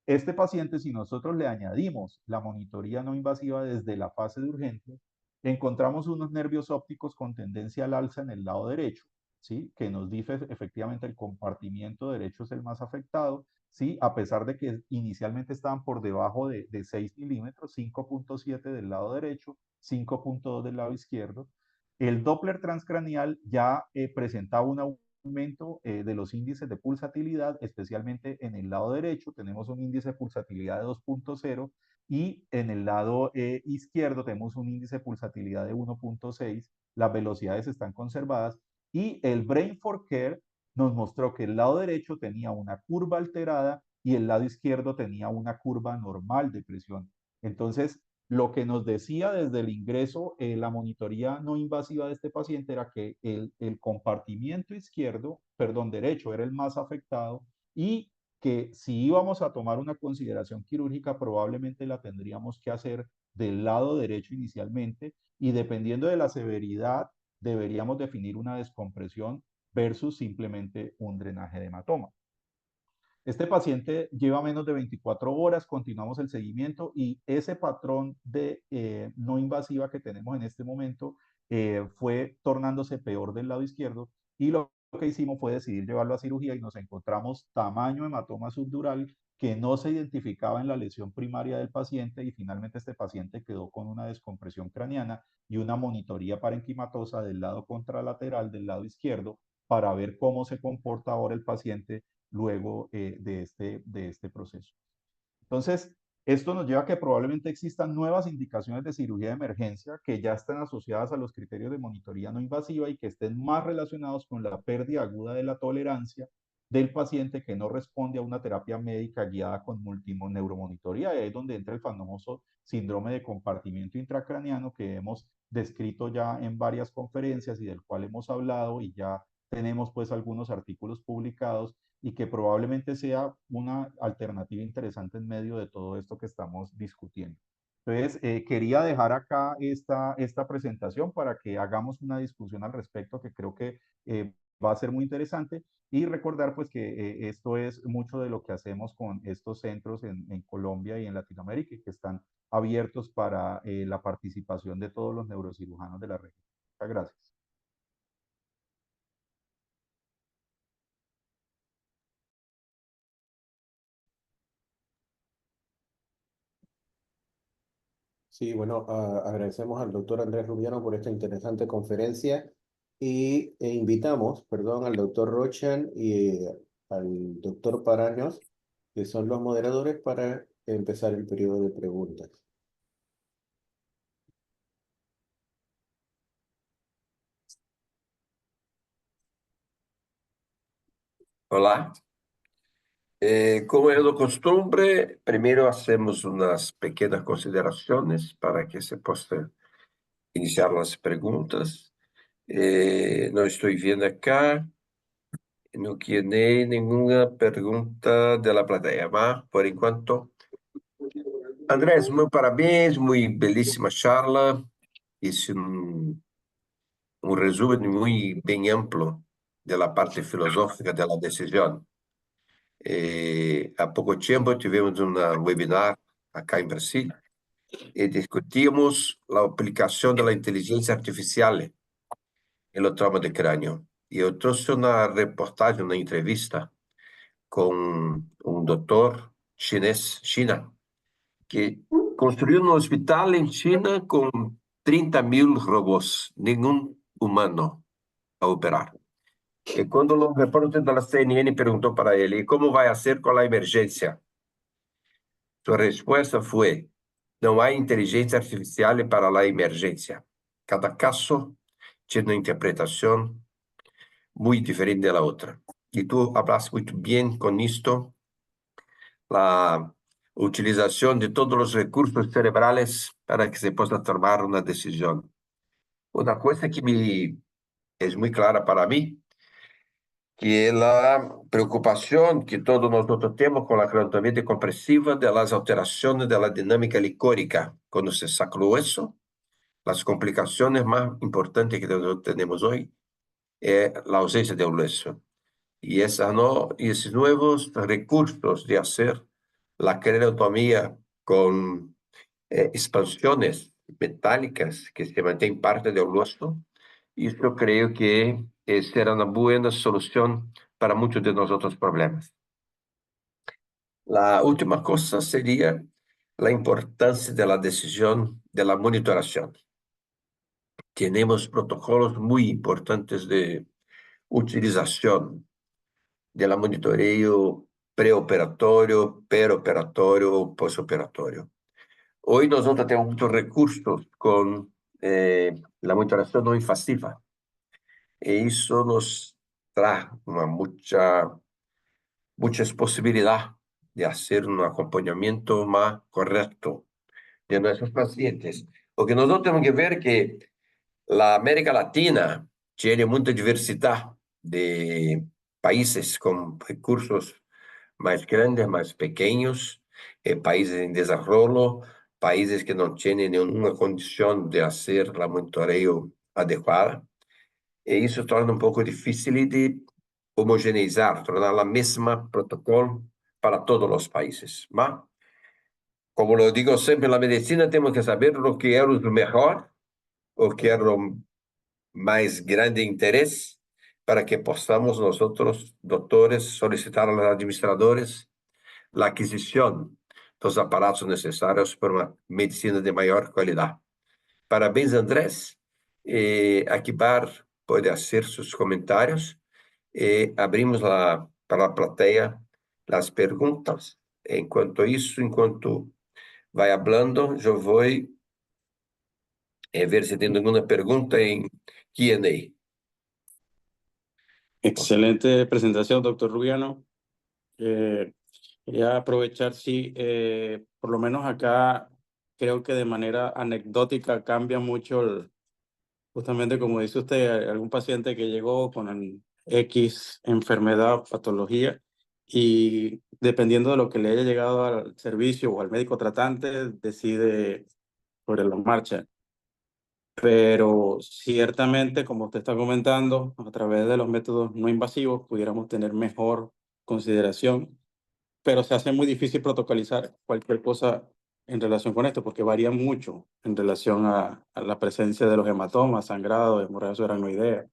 Este paciente, si nosotros le añadimos la monitoría no invasiva desde la fase de urgencia, encontramos unos nervios ópticos con tendencia al alza en el lado derecho, ¿sí? Que nos dice efectivamente el compartimiento derecho es el más afectado, ¿sí? A pesar de que inicialmente estaban por debajo de 6 milímetros, 5.7 del lado derecho, 5.2 del lado izquierdo. El Doppler transcraneal ya presentaba una aumento de los índices de pulsatilidad, especialmente en el lado derecho tenemos un índice de pulsatilidad de 2.0 y en el lado izquierdo tenemos un índice de pulsatilidad de 1.6, las velocidades están conservadas, y el Brain for Care nos mostró que el lado derecho tenía una curva alterada y el lado izquierdo tenía una curva normal de presión. Entonces, lo que nos decía desde el ingreso, la monitoría no invasiva de este paciente era que el compartimiento izquierdo, perdón, derecho, era el más afectado, y que si íbamos a tomar una consideración quirúrgica, probablemente la tendríamos que hacer del lado derecho inicialmente y dependiendo de la severidad, deberíamos definir una descompresión versus simplemente un drenaje de hematoma. Este paciente lleva menos de 24 horas, continuamos el seguimiento y ese patrón de no invasiva que tenemos en este momento fue tornándose peor del lado izquierdo y lo que hicimos fue decidir llevarlo a cirugía y nos encontramos tamaño hematoma subdural que no se identificaba en la lesión primaria del paciente y finalmente este paciente quedó con una descompresión craneana y una monitoría parenquimatosa del lado contralateral del lado izquierdo para ver cómo se comporta ahora el paciente luego de este proceso. Entonces, esto nos lleva a que probablemente existan nuevas indicaciones de cirugía de emergencia que ya están asociadas a los criterios de monitoría no invasiva y que estén más relacionados con la pérdida aguda de la tolerancia del paciente que no responde a una terapia médica guiada con multineuromonitoría. Y ahí es donde entra el famoso síndrome de compartimiento intracraneano que hemos descrito ya en varias conferencias y del cual hemos hablado y ya tenemos pues algunos artículos publicados y que probablemente sea una alternativa interesante en medio de todo esto que estamos discutiendo. Entonces, quería dejar acá esta presentación para que hagamos una discusión al respecto que creo que va a ser muy interesante y recordar pues que esto es mucho de lo que hacemos con estos centros en Colombia y en Latinoamérica y que están abiertos para la participación de todos los neurocirujanos de la región. Muchas gracias. Sí, bueno, agradecemos al doctor Andrés Rubiano por esta interesante conferencia e invitamos, perdón, al doctor Rochan y al doctor Paraños, que son los moderadores, para empezar el periodo de preguntas. Olá. Como es de costumbre, primero hacemos unas pequeñas consideraciones para que se puedan iniciar las preguntas. No estoy viendo acá, no tiene ninguna pregunta de la platea, ¿va? Por enquanto. Andrés, muy parabéns, muy belísima charla. Hice un resumen muy bien amplio de la parte filosófica de la decisión. Há pouco tempo tivemos um webinar acá em Brasil e discutimos a aplicação da inteligência artificial no trauma de crânio. E eu trouxe uma reportagem, uma entrevista com um doutor chinês, China, que construiu um hospital em China com 30.000 robôs, nenhum humano a operar. E quando o repórter da CNN perguntou para ele como vai ser com a emergência, sua resposta foi: não há inteligência artificial para a emergência. Cada caso tem uma interpretação muito diferente da outra. E tu hablas muito bem com isto, a utilização de todos os recursos cerebrais para que se possa tomar uma decisão. Uma coisa que é muito clara para mim, que é a preocupação que todos nós temos com a cronometria compressiva das alterações da dinâmica licórica. Quando se saca o osso, as complicações mais importantes que nós temos hoje é a ausência de hueso. E esses novos recursos de fazer a craniostomia com expansões metálicas que se mantêm parte do osso, isso eu creio que será uma boa solução para muitos de nossos problemas. A última coisa seria a importância da decisão da monitoração. Temos protocolos muito importantes de utilização do monitoreio pré-operatório, peroperatório ou pós-operatório. Hoje nós temos muitos recursos com a monitoração não invasiva. E isso nos traz muitas possibilidades de fazer um acompanhamento mais correto de nossos pacientes. Porque nós temos que ver que a América Latina tem muita diversidade de países com recursos más grandes, más pequeños, países en desarrollo, países que no tienen ninguna condición de hacer la monitoreo adecuada. E isso torna um pouco difícil de homogeneizar, tornar a mesma protocolo para todos os países. Mas, como eu digo sempre, na medicina temos que saber o que é o melhor, o que é o mais grande interesse, para que possamos nós, doutores, solicitar aos administradores a aquisição dos aparatos necessários para uma medicina de maior qualidade. Parabéns, Andrés. Akibar pode fazer seus comentários. Abrimos para a plateia as perguntas. Enquanto isso, enquanto vai falando, eu vou ver se tem alguma pergunta em Q&A. Excelente presentación, doctor Rubiano. Quería aprovechar, sí, por lo menos acá creo que de manera anecdótica cambia mucho, justamente como dice usted, algún paciente que llegó con el X enfermedad o patología y dependiendo de lo que le haya llegado al servicio o al médico tratante, decide sobre la marcha. Pero ciertamente, como usted está comentando, a través de los métodos no invasivos pudiéramos tener mejor consideración, pero se hace muy difícil protocolizar cualquier cosa en relación con esto, porque varía mucho en relación a la presencia de los hematomas, sangrado, hemorragia subaracnoidea.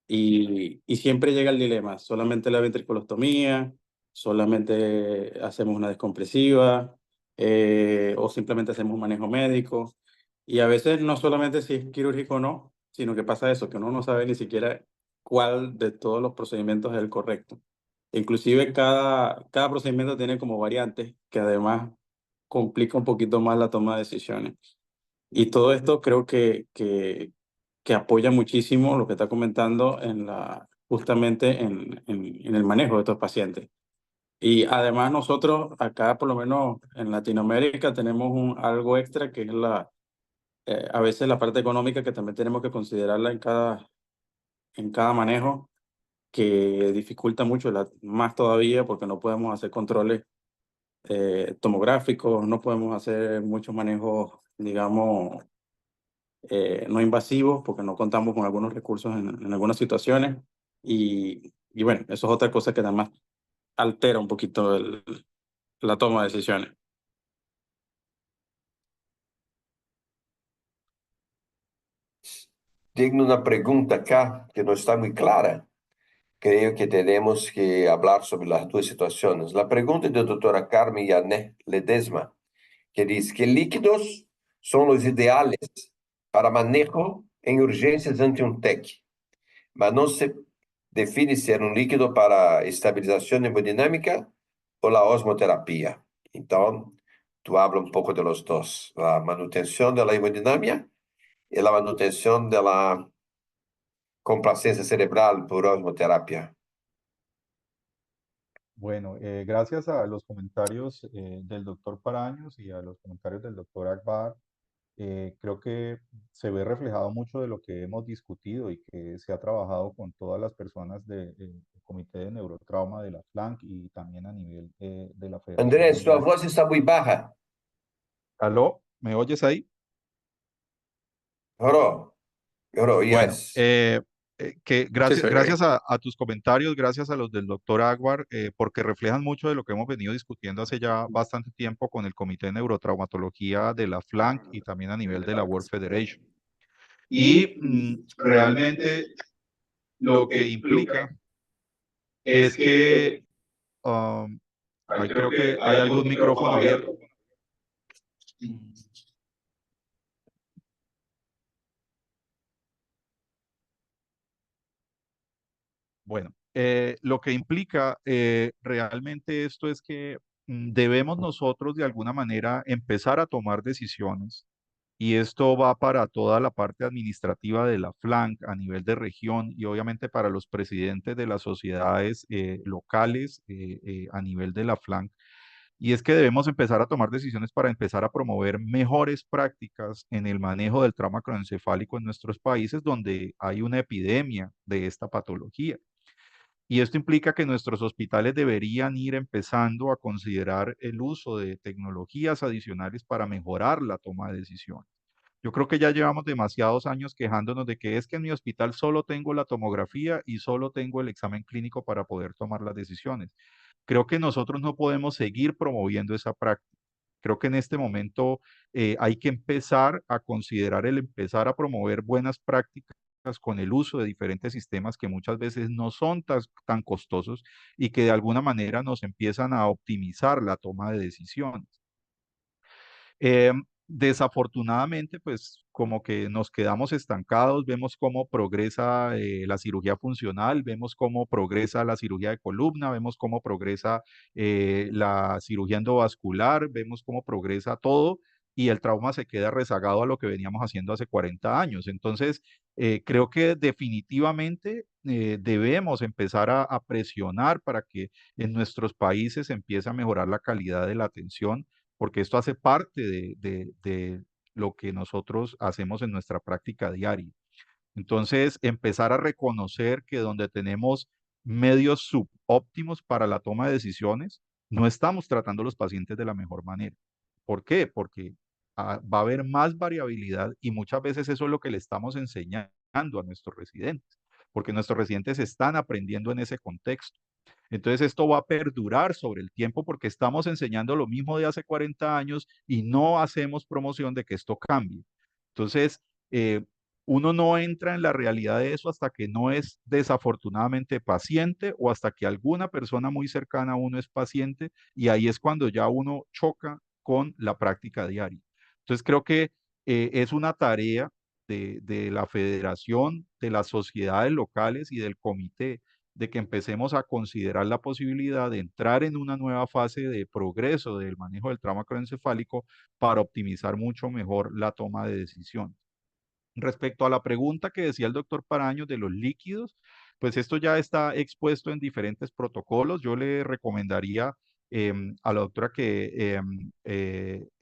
Y siempre llega el dilema, solamente la ventriculostomía, solamente hacemos una descompresiva, o simplemente hacemos un manejo médico. Y a veces no solamente si es quirúrgico o no, sino que pasa eso, que uno no sabe ni siquiera cuál de todos los procedimientos es el correcto. Inclusive cada procedimiento tiene como variantes que además complica un poquito más la toma de decisiones. Y todo esto creo que apoya muchísimo lo que está comentando justamente en el manejo de estos pacientes. Y además nosotros acá, por lo menos en Latinoamérica, tenemos algo extra que es a veces la parte económica que también tenemos que considerarla en cada manejo, que dificulta mucho, más todavía porque no podemos hacer controles tomográficos, no podemos hacer muchos manejos, digamos, no invasivos porque no contamos con algunos recursos en algunas situaciones. Y bueno, eso es otra cosa que además altera un poquito la toma de decisiones. Tenho uma pergunta cá que não está muito clara. Creio que teremos que falar sobre as duas situações. A pergunta da doutora Carmen Yané Ledesma, que diz que líquidos são os ideais para manejo em urgências ante um TEC, mas não se define se é um líquido para estabilização hemodinâmica ou a osmoterapia. Então, tu habla um pouco de los dois, a manutenção da hemodinâmica e a manutenção da complacencia cerebral por osmoterapia. Bueno, gracias a los comentarios del doctor Paraños y a los comentarios del doctor Akbar, creo que se ve reflejado mucho de lo que hemos discutido y que se ha trabajado con todas las personas del Comité de Neurotrauma de la FLANC y también a nivel de la Federación Andrés, tu Mundial. voz está muy baja. ¿Aló? ¿Me oyes ahí? Oro, Bueno, yes. gracias a tus comentarios, gracias a los del doctor Aguar, porque reflejan mucho de lo que hemos venido discutiendo hace ya bastante tiempo con el Comité de Neurotraumatología de la FLANC y también a nivel de la World Federation. Y realmente lo que implica es que ahí creo que hay algún micrófono abierto. Bueno, lo que implica realmente esto es que debemos nosotros de alguna manera empezar a tomar decisiones y esto va para toda la parte administrativa de la FLANC a nivel de región y obviamente para los presidentes de las sociedades locales a nivel de la FLANC. Y es que debemos empezar a tomar decisiones para empezar a promover mejores prácticas en el manejo del trauma craneoencefálico en nuestros países donde hay una epidemia de esta patología. Y esto implica que nuestros hospitales deberían ir empezando a considerar el uso de tecnologías adicionales para mejorar la toma de decisiones. Yo creo que ya llevamos demasiados años quejándonos de que es que en mi hospital solo tengo la tomografía y solo tengo el examen clínico para poder tomar las decisiones. Creo que nosotros no podemos seguir promoviendo esa práctica. Creo que en este momento hay que empezar a considerar el empezar a promover buenas prácticas con el uso de diferentes sistemas que muchas veces no son tan costosos y que de alguna manera nos empiezan a optimizar la toma de decisiones. Eh, Desafortunadamente, pues como que nos quedamos estancados, vemos cómo progresa la cirugía funcional, vemos cómo progresa la cirugía de columna, vemos cómo progresa la cirugía endovascular, vemos cómo progresa todo y el trauma se queda rezagado a lo que veníamos haciendo hace 40 años. Entonces, creo que definitivamente debemos empezar a presionar para que en nuestros países empiece a mejorar la calidad de la atención porque esto hace parte de lo que nosotros hacemos en nuestra práctica diaria. Entonces, empezar a reconocer que donde tenemos medios subóptimos para la toma de decisiones, no estamos tratando a los pacientes de la mejor manera. ¿Por qué? Porque va a haber más variabilidad y muchas veces eso es lo que le estamos enseñando a nuestros residentes, porque nuestros residentes están aprendiendo en ese contexto. Entonces esto va a perdurar sobre el tiempo porque estamos enseñando lo mismo de hace 40 años y no hacemos promoción de que esto cambie. Entonces, uno no entra en la realidad de eso hasta que no es desafortunadamente paciente o hasta que alguna persona muy cercana a uno es paciente y ahí es cuando ya uno choca con la práctica diaria. Entonces creo que es una tarea de la federación, de las sociedades locales y del comité de que empecemos a considerar la posibilidad de entrar en una nueva fase de progreso del manejo del trauma craneoencefálico para optimizar mucho mejor la toma de decisiones. Respecto a la pregunta que decía el doctor Paraño de los líquidos, pues esto ya está expuesto en diferentes protocolos. Yo le recomendaría a la doctora que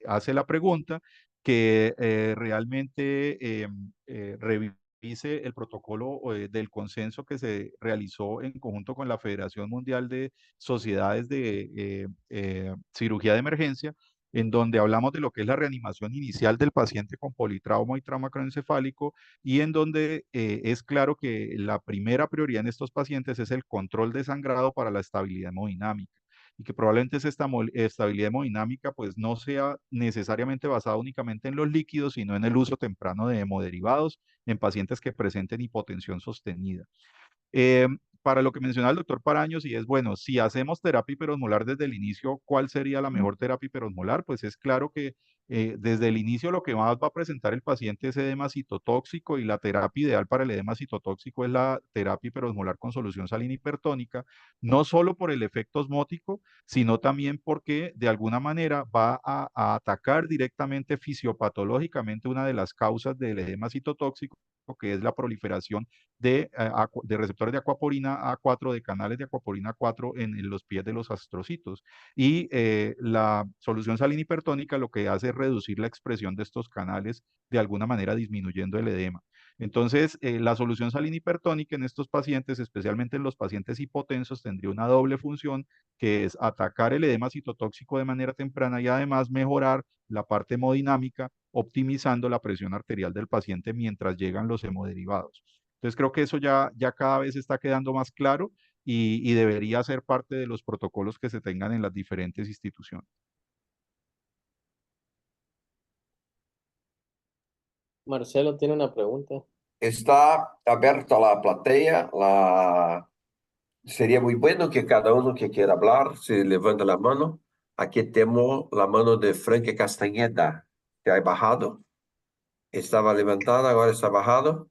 hace la pregunta que realmente revise el protocolo del consenso que se realizó en conjunto con la Federación Mundial de Sociedades de Cirugía de Emergencia en donde hablamos de lo que es la reanimación inicial del paciente con politrauma y trauma craneoencefálico y en donde es claro que la primera prioridad en estos pacientes es el control de sangrado para la estabilidad hemodinámica y que probablemente esa estabilidad hemodinámica pues no sea necesariamente basada únicamente en los líquidos, sino en el uso temprano de hemoderivados en pacientes que presenten hipotensión sostenida. Eh, para lo que mencionaba el doctor Paraños, y es bueno, si hacemos terapia hiperosmolar desde el inicio, ¿cuál sería la mejor terapia hiperosmolar? Pues es claro que desde el inicio lo que más va a presentar el paciente es edema citotóxico y la terapia ideal para el edema citotóxico es la terapia hiperosmolar con solución salina hipertónica, no solo por el efecto osmótico, sino también porque de alguna manera va a atacar directamente fisiopatológicamente una de las causas del edema citotóxico, que es la proliferación de receptores de acuaporina A4, de canales de acuaporina A4 en los pies de los astrocitos. Y la solución salina hipertónica lo que hace es reducir la expresión de estos canales, de alguna manera disminuyendo el edema. Entonces, la solución salina hipertónica en estos pacientes, especialmente en los pacientes hipotensos, tendría una doble función, que es atacar el edema citotóxico de manera temprana y además mejorar la parte hemodinámica, optimizando la presión arterial del paciente mientras llegan los hemoderivados. Entonces creo que eso ya cada vez está quedando más claro y debería ser parte de los protocolos que se tengan en las diferentes instituciones. Marcelo tiene una pregunta. Está abierta la platea. Sería muy bueno que cada uno que quiera hablar se levante la mano. Aquí tenemos la mano de Frank Castañeda, que ha bajado. Estaba levantada, ahora está bajado.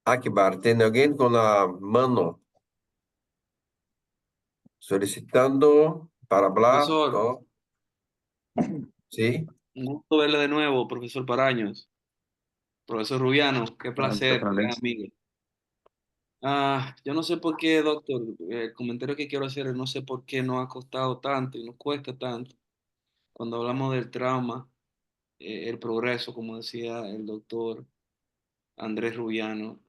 Akbar, ¿tiene alguien con la mano solicitando para hablar? Profesor, ¿No? Sí. un gusto verle de nuevo, profesor Paraños. Profesor Rubiano, qué placer, gran amigo. Yo no sé por qué, doctor, el comentario que quiero hacer es no sé por qué nos ha costado tanto y nos cuesta tanto cuando hablamos del trauma, el progreso, como decía el doctor Andrés Rubiano.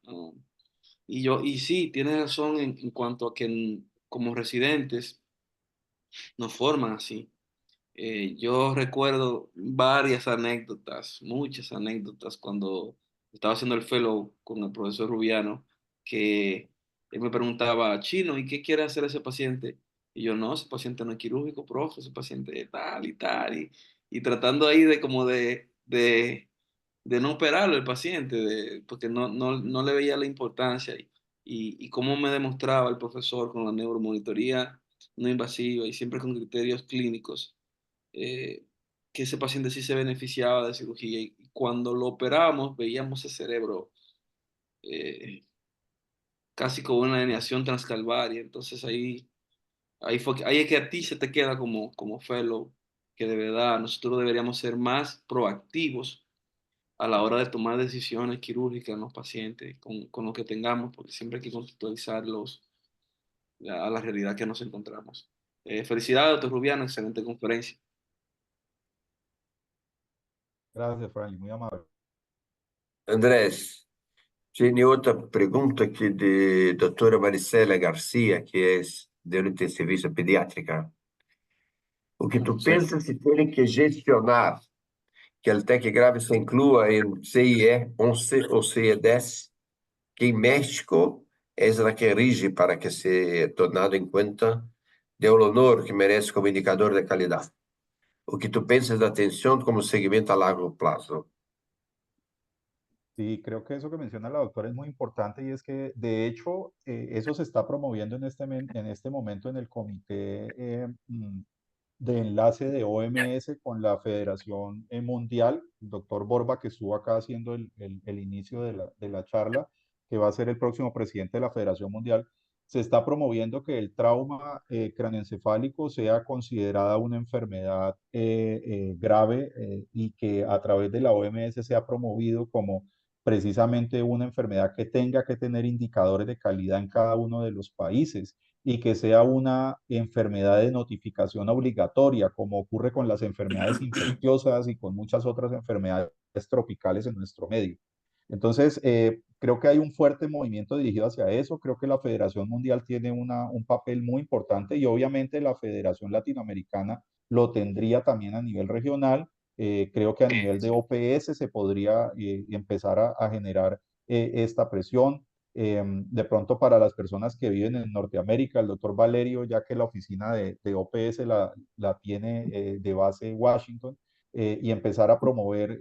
Y sí, tienes razón en cuanto a que como residentes nos forman así. Yo recuerdo varias anécdotas, muchas anécdotas cuando estaba haciendo el fellow con el profesor Rubiano, que él me preguntaba, Chino, ¿y qué quiere hacer ese paciente? Y yo, no, ese paciente no es quirúrgico, profe, ese paciente es tal y tal, y tratando ahí de como de no operarlo el paciente, porque no le veía la importancia y cómo me demostraba el profesor con la neuromonitoría no invasiva y siempre con criterios clínicos, eh, que ese paciente sí se beneficiaba de cirugía y cuando lo operábamos veíamos ese cerebro eh, casi como una alineación transcalvaria, entonces ahí es que a ti se te queda como fellow, que de verdad nosotros deberíamos ser más proactivos a la hora de tomar decisiones quirúrgicas en los pacientes con lo que tengamos, porque siempre hay que contextualizarlos a la realidad que nos encontramos. Felicidades, doctor Rubiano, excelente conferencia. Gracias, Franklin, muy amable. Andrés, tiene outra pergunta aqui de doutora Maricela Garcia, que é neurotensivista pediátrica. O que tu Sí. pensa se tem que gestionar que el TEC grave se inclua em CIE 11 ou CIE 10, que em México é a que rige para que se tomado em conta de honor que merece como indicador de qualidade. O que tu pensas da atenção como segmento a largo plazo? Sí, creo que eso que menciona la doctora es muy importante y es que de hecho eso se está promoviendo en este momento en el comité de enlace de OMS con la Federación Mundial, el doctor Borba, que estuvo acá haciendo el inicio de la charla, que va a ser el próximo presidente de la Federación Mundial. Se está promoviendo que el trauma craneoencefálico sea considerada una enfermedad grave y que a través de la OMS sea promovido como precisamente una enfermedad que tenga que tener indicadores de calidad en cada uno de los países y que sea una enfermedad de notificación obligatoria, como ocurre con las enfermedades infecciosas y con muchas otras enfermedades tropicales en nuestro medio. Entonces, creo que hay un fuerte movimiento dirigido hacia eso. Creo que la Federación Mundial tiene un papel muy importante y obviamente la Federación Latinoamericana lo tendría también a nivel regional. Creo que a nivel de OPS se podría empezar a generar esta presión. De pronto para las personas que viven en Norteamérica, el doctor Valerio, ya que la oficina de OPS la tiene de base Washington, y empezar a promover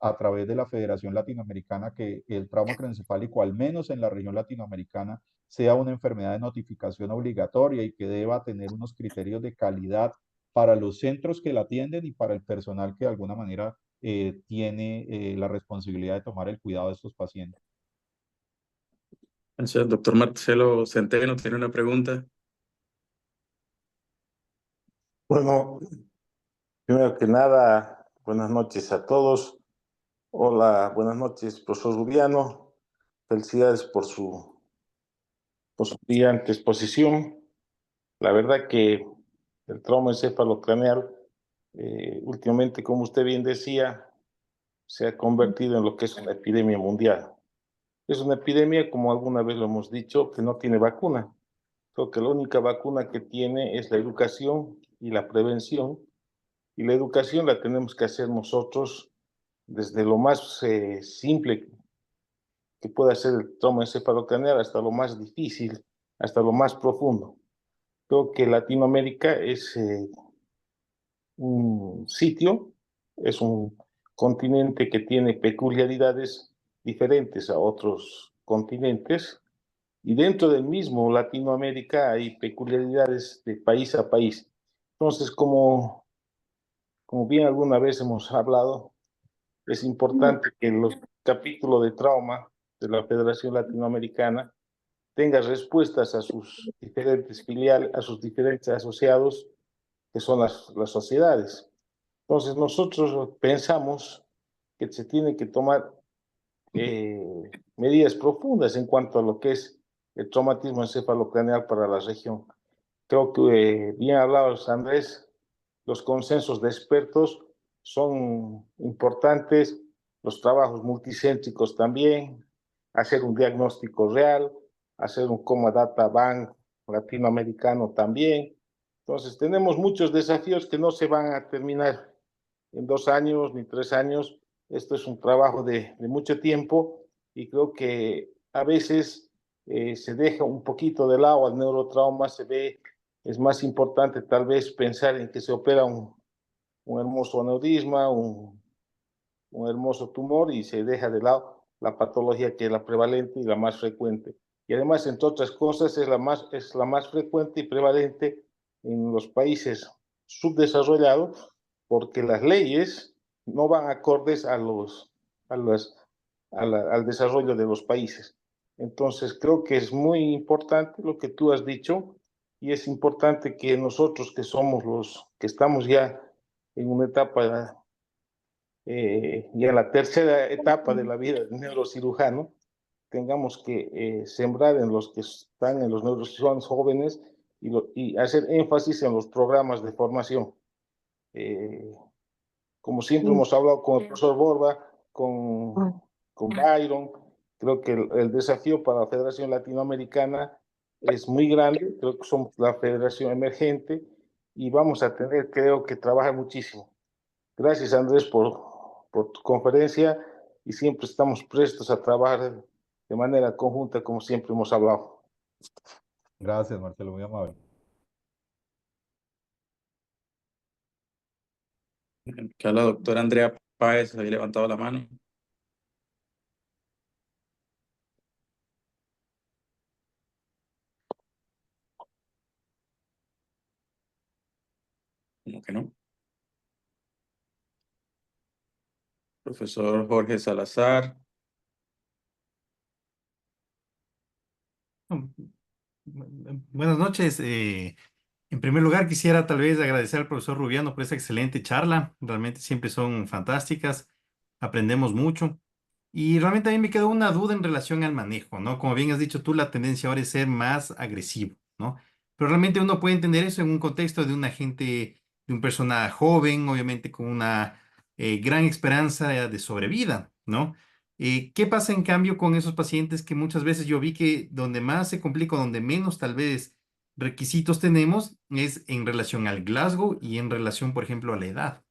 a través de la Federación Latinoamericana que el trauma craneoencefálico, al menos en la región latinoamericana, sea una enfermedad de notificación obligatoria y que deba tener unos criterios de calidad para los centros que la atienden y para el personal que de alguna manera tiene la responsabilidad de tomar el cuidado de estos pacientes. Gracias, doctor Marcelo Centeno tiene una pregunta. Bueno, primero que nada, buenas noches a todos. Hola, buenas noches, profesor Rubiano. Felicidades por su brillante exposición. La verdad que el trauma encefalocraneal, últimamente, como usted bien decía, se ha convertido en lo que es una epidemia mundial. Es una epidemia, como alguna vez lo hemos dicho, que no tiene vacuna. Creo que la única vacuna que tiene es la educación y la prevención. Y la educación la tenemos que hacer nosotros desde lo más simple que pueda ser el trauma encefalocraneal hasta lo más difícil, hasta lo más profundo. Creo que Latinoamérica es un sitio, es un continente que tiene peculiaridades diferentes a otros continentes y dentro del mismo Latinoamérica hay peculiaridades de país a país. Entonces, como bien alguna vez hemos hablado, es importante que los capítulos de trauma de la Federación Latinoamericana tengan respuestas a sus diferentes filiales, a sus diferentes asociados, que son las sociedades. Entonces, nosotros pensamos que se tienen que tomar medidas profundas en cuanto a lo que es el traumatismo encefalocraneal para la región. Creo que, bien hablado Andrés, los consensos de expertos son importantes, los trabajos multicéntricos también, hacer un diagnóstico real, hacer un Coma Data Bank latinoamericano también. Entonces, tenemos muchos desafíos que no se van a terminar en 2 años ni 3 años. Esto es un trabajo de mucho tiempo y creo que a veces se deja un poquito de lado al neurotrauma, se ve, es más importante tal vez pensar en que se opera un hermoso aneurisma, un hermoso tumor y se deja de lado la patología que es la prevalente y la más frecuente. Y además, entre otras cosas, es la más frecuente y prevalente en los países subdesarrollados porque las leyes no van acordes al desarrollo de los países. Entonces, creo que es muy importante lo que tú has dicho y es importante que nosotros que somos los que estamos ya en una etapa y en la tercera etapa de la vida del neurocirujano, tengamos que sembrar en los que están en los neurocirujanos jóvenes y hacer énfasis en los programas de formación. Como siempre hemos hablado con el profesor Borba, con Byron, creo que el desafío para la Federación Latinoamericana es muy grande, creo que somos la federación emergente y vamos a tener, creo que, trabajar muchísimo. Gracias, Andrés, por tu conferencia y siempre estamos prestos a trabajar de manera conjunta, como siempre hemos hablado. Gracias, Marcelo, muy amable. Que la doctora Andrea Páez había levantado la mano. ¿Cómo que no? Profesor Jorge Salazar. Buenas noches. En primer lugar, quisiera tal vez agradecer al profesor Rubiano por esa excelente charla. Realmente siempre son fantásticas. Aprendemos mucho. Y realmente a mí me quedó una duda en relación al manejo, ¿no? Como bien has dicho tú, la tendencia ahora es ser más agresivo, ¿no? Pero realmente uno puede entender eso en un contexto de una gente, de un persona joven, obviamente con una gran esperanza de sobrevida, ¿no? ¿Qué pasa en cambio con esos pacientes que muchas veces yo vi que donde más se complica, donde menos tal vez requisitos tenemos, es en relación al Glasgow y en relación, por ejemplo, a la edad?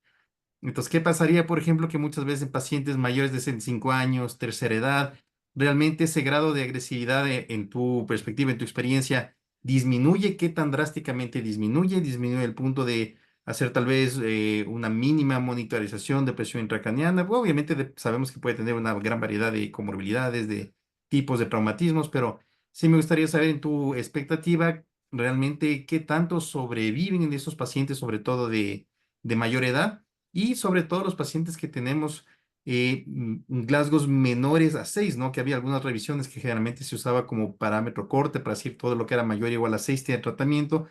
Entonces, ¿qué pasaría, por ejemplo, que muchas veces en pacientes mayores de 65 años, tercera edad, realmente ese grado de agresividad en tu perspectiva, en tu experiencia, disminuye? ¿Qué tan drásticamente disminuye? Disminuye el punto de hacer tal vez una mínima monitorización de presión intracraniana. Bueno, obviamente sabemos que puede tener una gran variedad de comorbilidades, de tipos de traumatismos, pero sí me gustaría saber en tu expectativa realmente qué tanto sobreviven en esos pacientes, sobre todo de mayor edad y sobre todo los pacientes que tenemos Glasgow menores a 6, ¿no? Que había algunas revisiones que generalmente se usaba como parámetro corte para decir todo lo que era mayor o igual a 6 tiene tratamiento.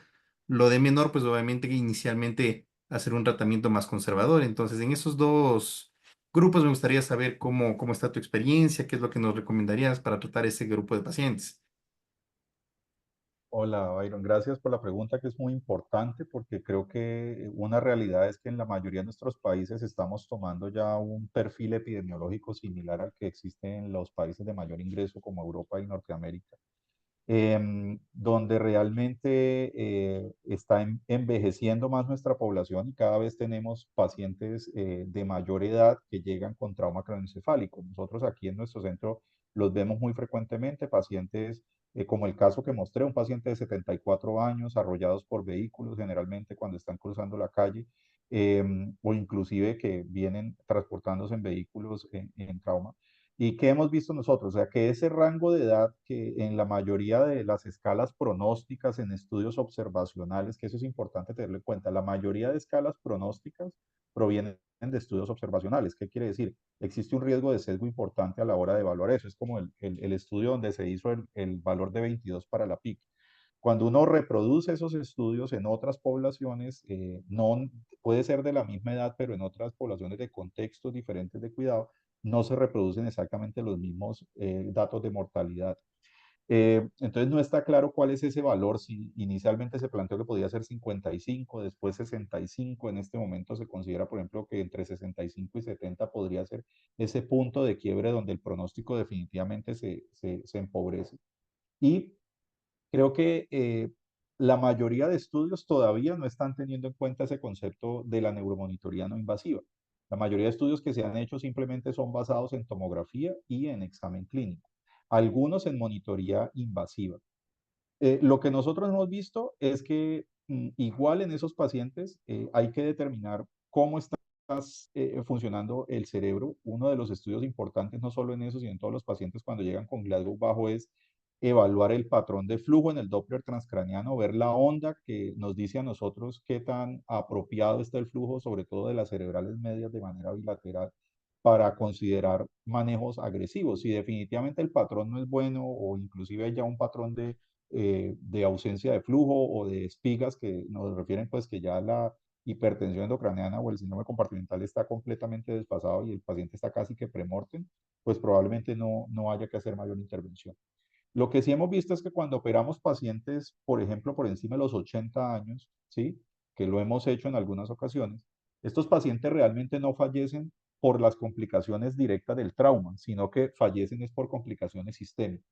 Lo de menor, pues obviamente inicialmente hacer un tratamiento más conservador. Entonces, en esos dos grupos me gustaría saber cómo está tu experiencia, qué es lo que nos recomendarías para tratar ese grupo de pacientes. Hola, Byron. Gracias por la pregunta que es muy importante porque creo que una realidad es que en la mayoría de nuestros países estamos tomando ya un perfil epidemiológico similar al que existe en los países de mayor ingreso como Europa y Norteamérica, donde realmente está envejeciendo más nuestra población y cada vez tenemos pacientes de mayor edad que llegan con trauma craneoencefálico. Nosotros aquí en nuestro centro los vemos muy frecuentemente, pacientes como el caso que mostré, un paciente de 74 años arrollados por vehículos, generalmente cuando están cruzando la calle, o inclusive que vienen transportándose en vehículos en trauma. ¿Y qué hemos visto nosotros? O sea, que ese rango de edad que en la mayoría de las escalas pronósticas en estudios observacionales, que eso es importante tenerlo en cuenta, la mayoría de escalas pronósticas provienen de estudios observacionales. ¿Qué quiere decir? Existe un riesgo de sesgo importante a la hora de evaluar eso. Es como el estudio donde se hizo el valor de 22 para la PIC. Cuando uno reproduce esos estudios en otras poblaciones, no puede ser de la misma edad, pero en otras poblaciones de contextos diferentes de cuidado, no se reproducen exactamente los mismos datos de mortalidad. Entonces no está claro cuál es ese valor. Si inicialmente se planteó que podía ser 55, después 65, en este momento se considera, por ejemplo, que entre 65 y 70 podría ser ese punto de quiebre donde el pronóstico definitivamente se empobrece. Y creo que la mayoría de estudios todavía no están teniendo en cuenta ese concepto de la neuromonitoría no invasiva. La mayoría de estudios que se han hecho simplemente son basados en tomografía y en examen clínico, algunos en monitoría invasiva. Lo que nosotros hemos visto es que igual en esos pacientes hay que determinar cómo está funcionando el cerebro. Uno de los estudios importantes, no solo en eso, sino en todos los pacientes cuando llegan con Glasgow bajo, es evaluar el patrón de flujo en el Doppler transcraniano, ver la onda que nos dice a nosotros qué tan apropiado está el flujo, sobre todo de las cerebrales medias de manera bilateral, para considerar manejos agresivos. Si definitivamente el patrón no es bueno o inclusive hay ya un patrón de ausencia de flujo o de espigas que nos refieren pues que ya la hipertensión endocraniana o el síndrome compartimental está completamente desfasado y el paciente está casi que premortem, pues probablemente no haya que hacer mayor intervención. Lo que sí hemos visto es que cuando operamos pacientes, por ejemplo, por encima de los 80 años, ¿sí? Que lo hemos hecho en algunas ocasiones, estos pacientes realmente no fallecen por las complicaciones directas del trauma, sino que fallecen es por complicaciones sistémicas.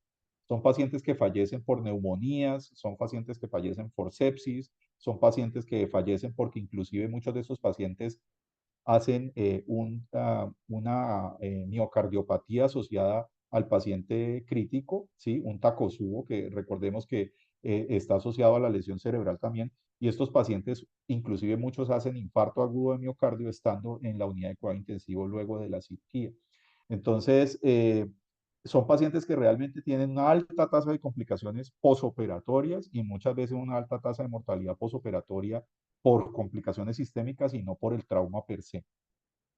Son pacientes que fallecen por neumonías, son pacientes que fallecen por sepsis, son pacientes que fallecen porque inclusive muchos de esos pacientes hacen una miocardiopatía asociada al paciente crítico, ¿sí? Un Takotsubo, que recordemos que está asociado a la lesión cerebral también, y estos pacientes, inclusive muchos hacen infarto agudo de miocardio estando en la unidad de cuidado intensivo luego de la cirugía. Entonces, son pacientes que realmente tienen una alta tasa de complicaciones posoperatorias y muchas veces una alta tasa de mortalidad posoperatoria por complicaciones sistémicas y no por el trauma per se.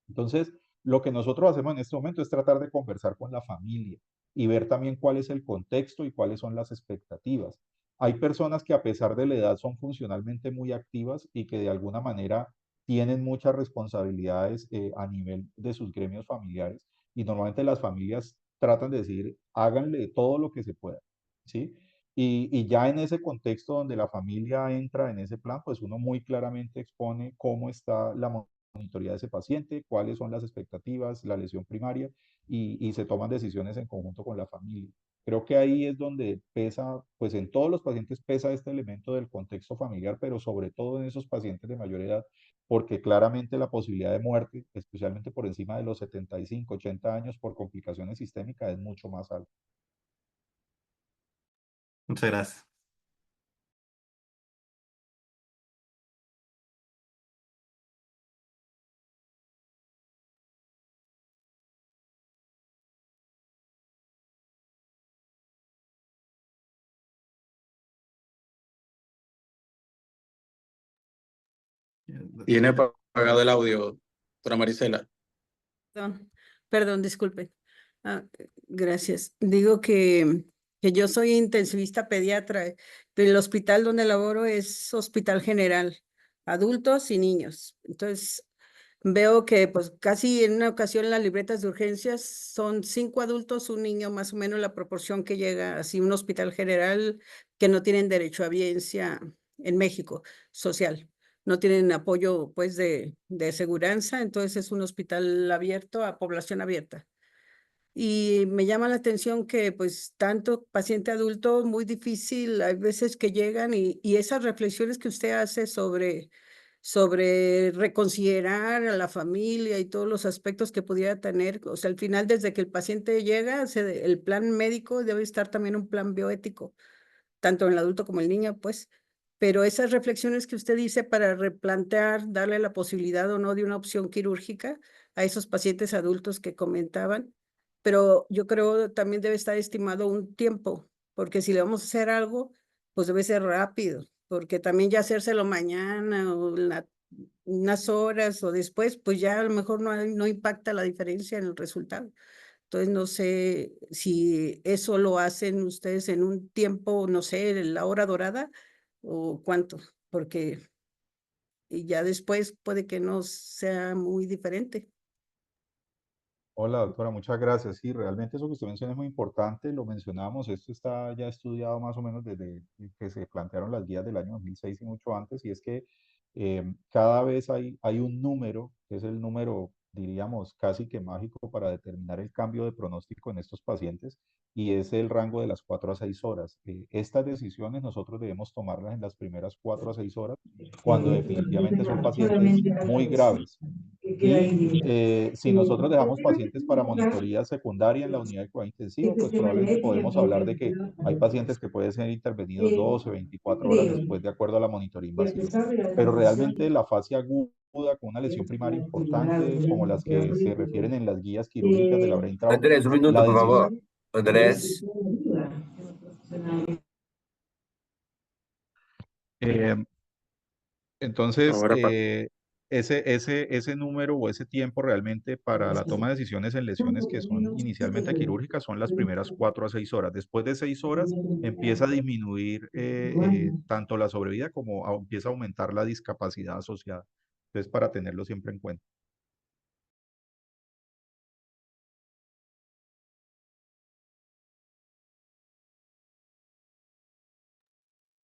Entonces, lo que nosotros hacemos en este momento es tratar de conversar con la familia y ver también cuál es el contexto y cuáles son las expectativas. Hay personas que a pesar de la edad son funcionalmente muy activas y que de alguna manera tienen muchas responsabilidades a nivel de sus gremios familiares y normalmente las familias tratan de decir, háganle todo lo que se pueda, ¿sí? Y ya en ese contexto donde la familia entra en ese plan, pues uno muy claramente expone cómo está la monitoría de ese paciente, cuáles son las expectativas, la lesión primaria y se toman decisiones en conjunto con la familia. Creo que ahí es donde pesa, pues en todos los pacientes pesa este elemento del contexto familiar, pero sobre todo en esos pacientes de mayor edad, porque claramente la posibilidad de muerte, especialmente por encima de los 75, 80 años por complicaciones sistémicas, es mucho más alta. Muchas gracias. Tiene apagado el audio, doctora Marisela. Perdón, disculpe. Gracias. Digo que yo soy intensivista pediatra. El hospital donde laboro es Hospital General, adultos y niños. Entonces, veo que pues casi en una ocasión las libretas de urgencias son 5 adultos, un niño, más o menos la proporción que llega así un hospital general que no tienen derecho a biencia en México social. No tienen apoyo pues de seguranza, entonces es un hospital abierto a población abierta. Y me llama la atención que pues tanto paciente adulto, muy difícil, hay veces que llegan y esas reflexiones que usted hace sobre reconsiderar a la familia y todos los aspectos que pudiera tener, o sea, al final desde que el paciente llega, el plan médico debe estar también un plan bioético, tanto en el adulto como el niño, pues, pero esas reflexiones que usted dice para replantear, darle la posibilidad o no de una opción quirúrgica a esos pacientes adultos que comentaban, pero yo creo también debe estar estimado un tiempo, porque si le vamos a hacer algo, pues debe ser rápido, porque también ya hacérselo mañana o unas horas o después, pues ya a lo mejor no impacta la diferencia en el resultado. Entonces, no sé si eso lo hacen ustedes en un tiempo, no sé, la hora dorada o cuánto, porque y ya después puede que no sea muy diferente. Hola, doctora, muchas gracias. Sí, realmente eso que usted menciona es muy importante. Lo mencionamos, esto está ya estudiado más o menos desde que se plantearon las guías del año 2006 y mucho antes, y es que cada vez hay un número, que es el número, diríamos, casi que mágico para determinar el cambio de pronóstico en estos pacientes, y es el rango de las 4 a 6 horas. Estas decisiones nosotros debemos tomarlas en las primeras 4 a 6 horas, cuando definitivamente son pacientes muy graves. Y si nosotros dejamos pacientes para monitoría secundaria en la unidad de cuidado intensivo, pues probablemente podemos hablar de que hay pacientes que pueden ser intervenidos 12, 24 horas después de acuerdo a la monitoría invasiva. Pero realmente la fase aguda con una lesión primaria importante, como las que se refieren en las guías quirúrgicas de la brain trauma, Andrés, un minuto, la por favor. decisión. Andrés, Eh, Entonces, Ahora, ese número o ese tiempo realmente para la toma de decisiones en lesiones que son inicialmente quirúrgicas son las primeras 4 a 6 horas. Después de 6 horas empieza a disminuir tanto la sobrevida como empieza a aumentar la discapacidad asociada. Entonces, para tenerlo siempre en cuenta.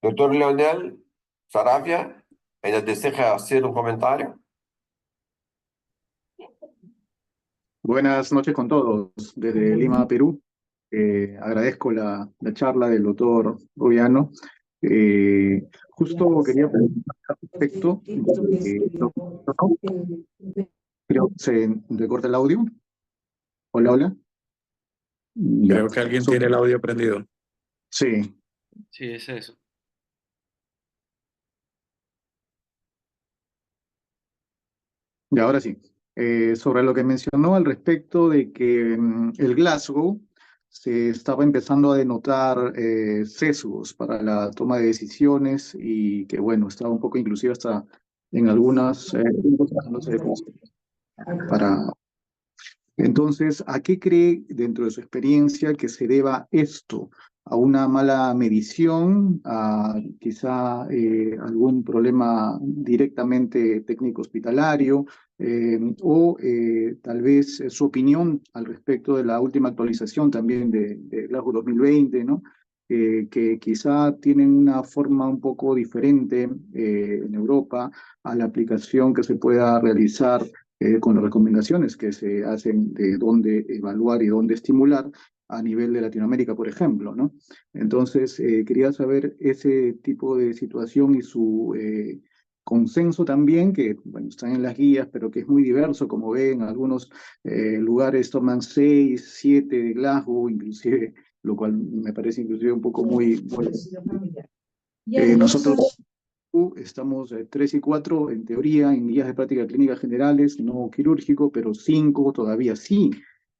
doctor Leonel Saravia, ¿ella desea hacer un comentario? Buenas noches con todos desde Lima, Perú. Agradezco la charla del doctor Rubiano. Justo quería preguntar al respecto. Creo que se recorta el audio. Hola, hola. Ya. creo que alguien tiene el audio prendido. Sí, Sí, es eso. y ahora sí. Sobre lo que mencionó al respecto de que el Glasgow se estaba empezando a denotar sesgos para la toma de decisiones y que, bueno, estaba un poco inclusive hasta en algunas no sé, para entonces, ¿a qué cree dentro de su experiencia que se deba esto? ¿A una mala medición? ¿A quizá algún problema directamente técnico hospitalario? ¿O tal vez su opinión al respecto de la última actualización también de Glasgow 2020, ¿no? Que quizá tienen una forma un poco diferente en Europa a la aplicación que se pueda realizar con las recomendaciones que se hacen de dónde evaluar y dónde estimular a nivel de Latinoamérica, por ejemplo, ¿no? Entonces, quería saber ese tipo de situación y su consenso también, que, bueno, están en las guías, pero que es muy diverso, como ven, algunos lugares toman 6, 7 de Glasgow, inclusive, lo cual me parece inclusive un poco muy bueno. Nosotros estamos 3 y 4 en teoría, en guías de práctica clínica generales, no quirúrgico, pero 5 todavía sí,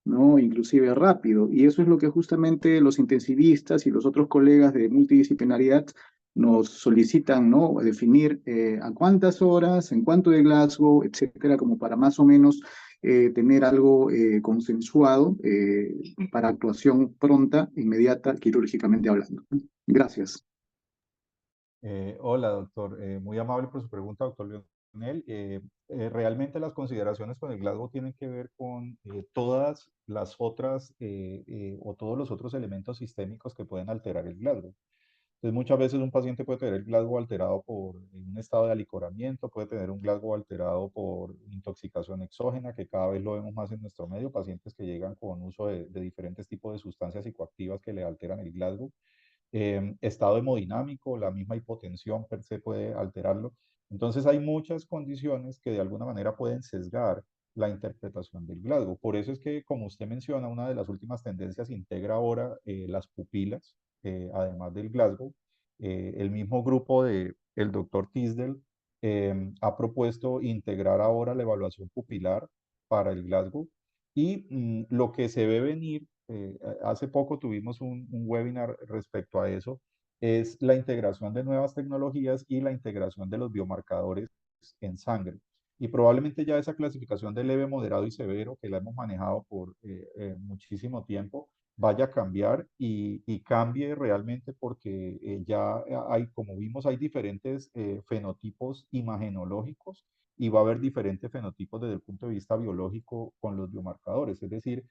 ¿no? Inclusive rápido. Y eso es lo que justamente los intensivistas y los otros colegas de multidisciplinaridad nos solicitan, ¿no? Definir a cuántas horas, en cuánto de Glasgow, etcétera, como para más o menos tener algo consensuado para actuación pronta, inmediata, quirúrgicamente hablando. Gracias. Hola, doctor. Muy amable por su pregunta, doctor Leonel. Realmente las consideraciones con el Glasgow tienen que ver con todas las otras o todos los otros elementos sistémicos que pueden alterar el Glasgow. Entonces, muchas veces un paciente puede tener el Glasgow alterado por un estado de alicoramiento, puede tener un Glasgow alterado por intoxicación exógena, que cada vez lo vemos más en nuestro medio, pacientes que llegan con uso de diferentes tipos de sustancias psicoactivas que le alteran el Glasgow. Estado hemodinámico, la misma hipotensión per se puede alterarlo. Entonces hay muchas condiciones que de alguna manera pueden sesgar la interpretación del Glasgow. Por eso es que, como usted menciona, una de las últimas tendencias integra ahora las pupilas, además del Glasgow. El mismo grupo de el doctor Tisdell ha propuesto integrar ahora la evaluación pupilar para el Glasgow. Y lo que se ve venir, hace poco tuvimos un webinar respecto a eso, es la integración de nuevas tecnologías y la integración de los biomarcadores en sangre. Y probablemente ya esa clasificación de leve, moderado y severo, que la hemos manejado por muchísimo tiempo, vaya a cambiar y cambie realmente porque ya hay, como vimos, hay diferentes fenotipos imagenológicos y va a haber diferentes fenotipos desde el punto de vista biológico con los biomarcadores. Es decir,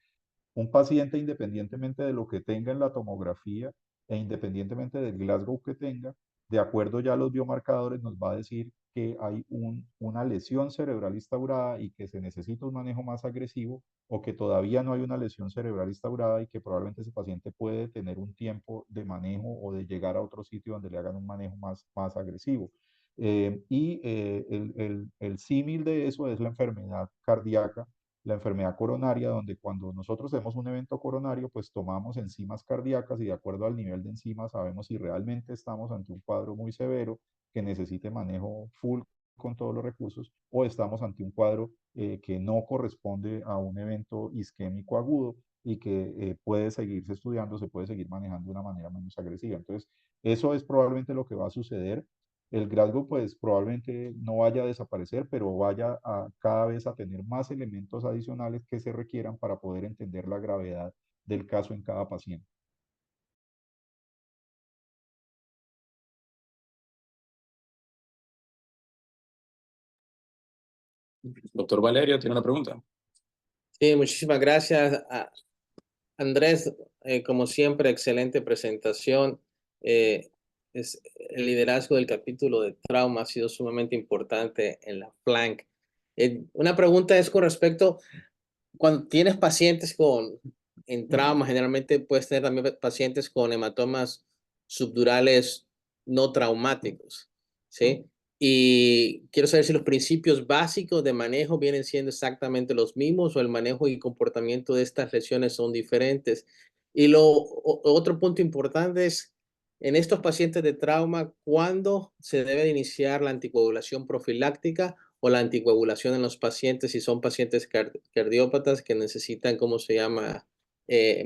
un paciente, independientemente de lo que tenga en la tomografía e independientemente del Glasgow que tenga, de acuerdo ya a los biomarcadores, nos va a decir que hay una lesión cerebral instaurada y que se necesita un manejo más agresivo, o que todavía no hay una lesión cerebral instaurada y que probablemente ese paciente puede tener un tiempo de manejo o de llegar a otro sitio donde le hagan un manejo más agresivo. El símil de eso es la enfermedad cardíaca, la enfermedad coronaria, donde cuando nosotros tenemos un evento coronario, pues tomamos enzimas cardíacas y de acuerdo al nivel de enzimas sabemos si realmente estamos ante un cuadro muy severo que necesite manejo full con todos los recursos, o estamos ante un cuadro que no corresponde a un evento isquémico agudo y que puede seguirse estudiando, se puede seguir manejando de una manera menos agresiva. Entonces, eso es probablemente lo que va a suceder. El Glasgow pues probablemente no vaya a desaparecer, pero vaya a cada vez a tener más elementos adicionales que se requieran para poder entender la gravedad del caso en cada paciente. Doctor Valerio, tiene una pregunta. Sí, muchísimas gracias, Andrés. Como siempre, excelente presentación. El liderazgo del capítulo de trauma ha sido sumamente importante en la FLANC. Una pregunta es con respecto, cuando tienes pacientes en trauma, generalmente puedes tener también pacientes con hematomas subdurales no traumáticos, ¿sí? Y quiero saber si los principios básicos de manejo vienen siendo exactamente los mismos o el manejo y comportamiento de estas lesiones son diferentes. Y otro punto importante es, en estos pacientes de trauma, ¿cuándo se debe iniciar la anticoagulación profiláctica o la anticoagulación en los pacientes si son pacientes cardiópatas que necesitan, ¿cómo se llama?,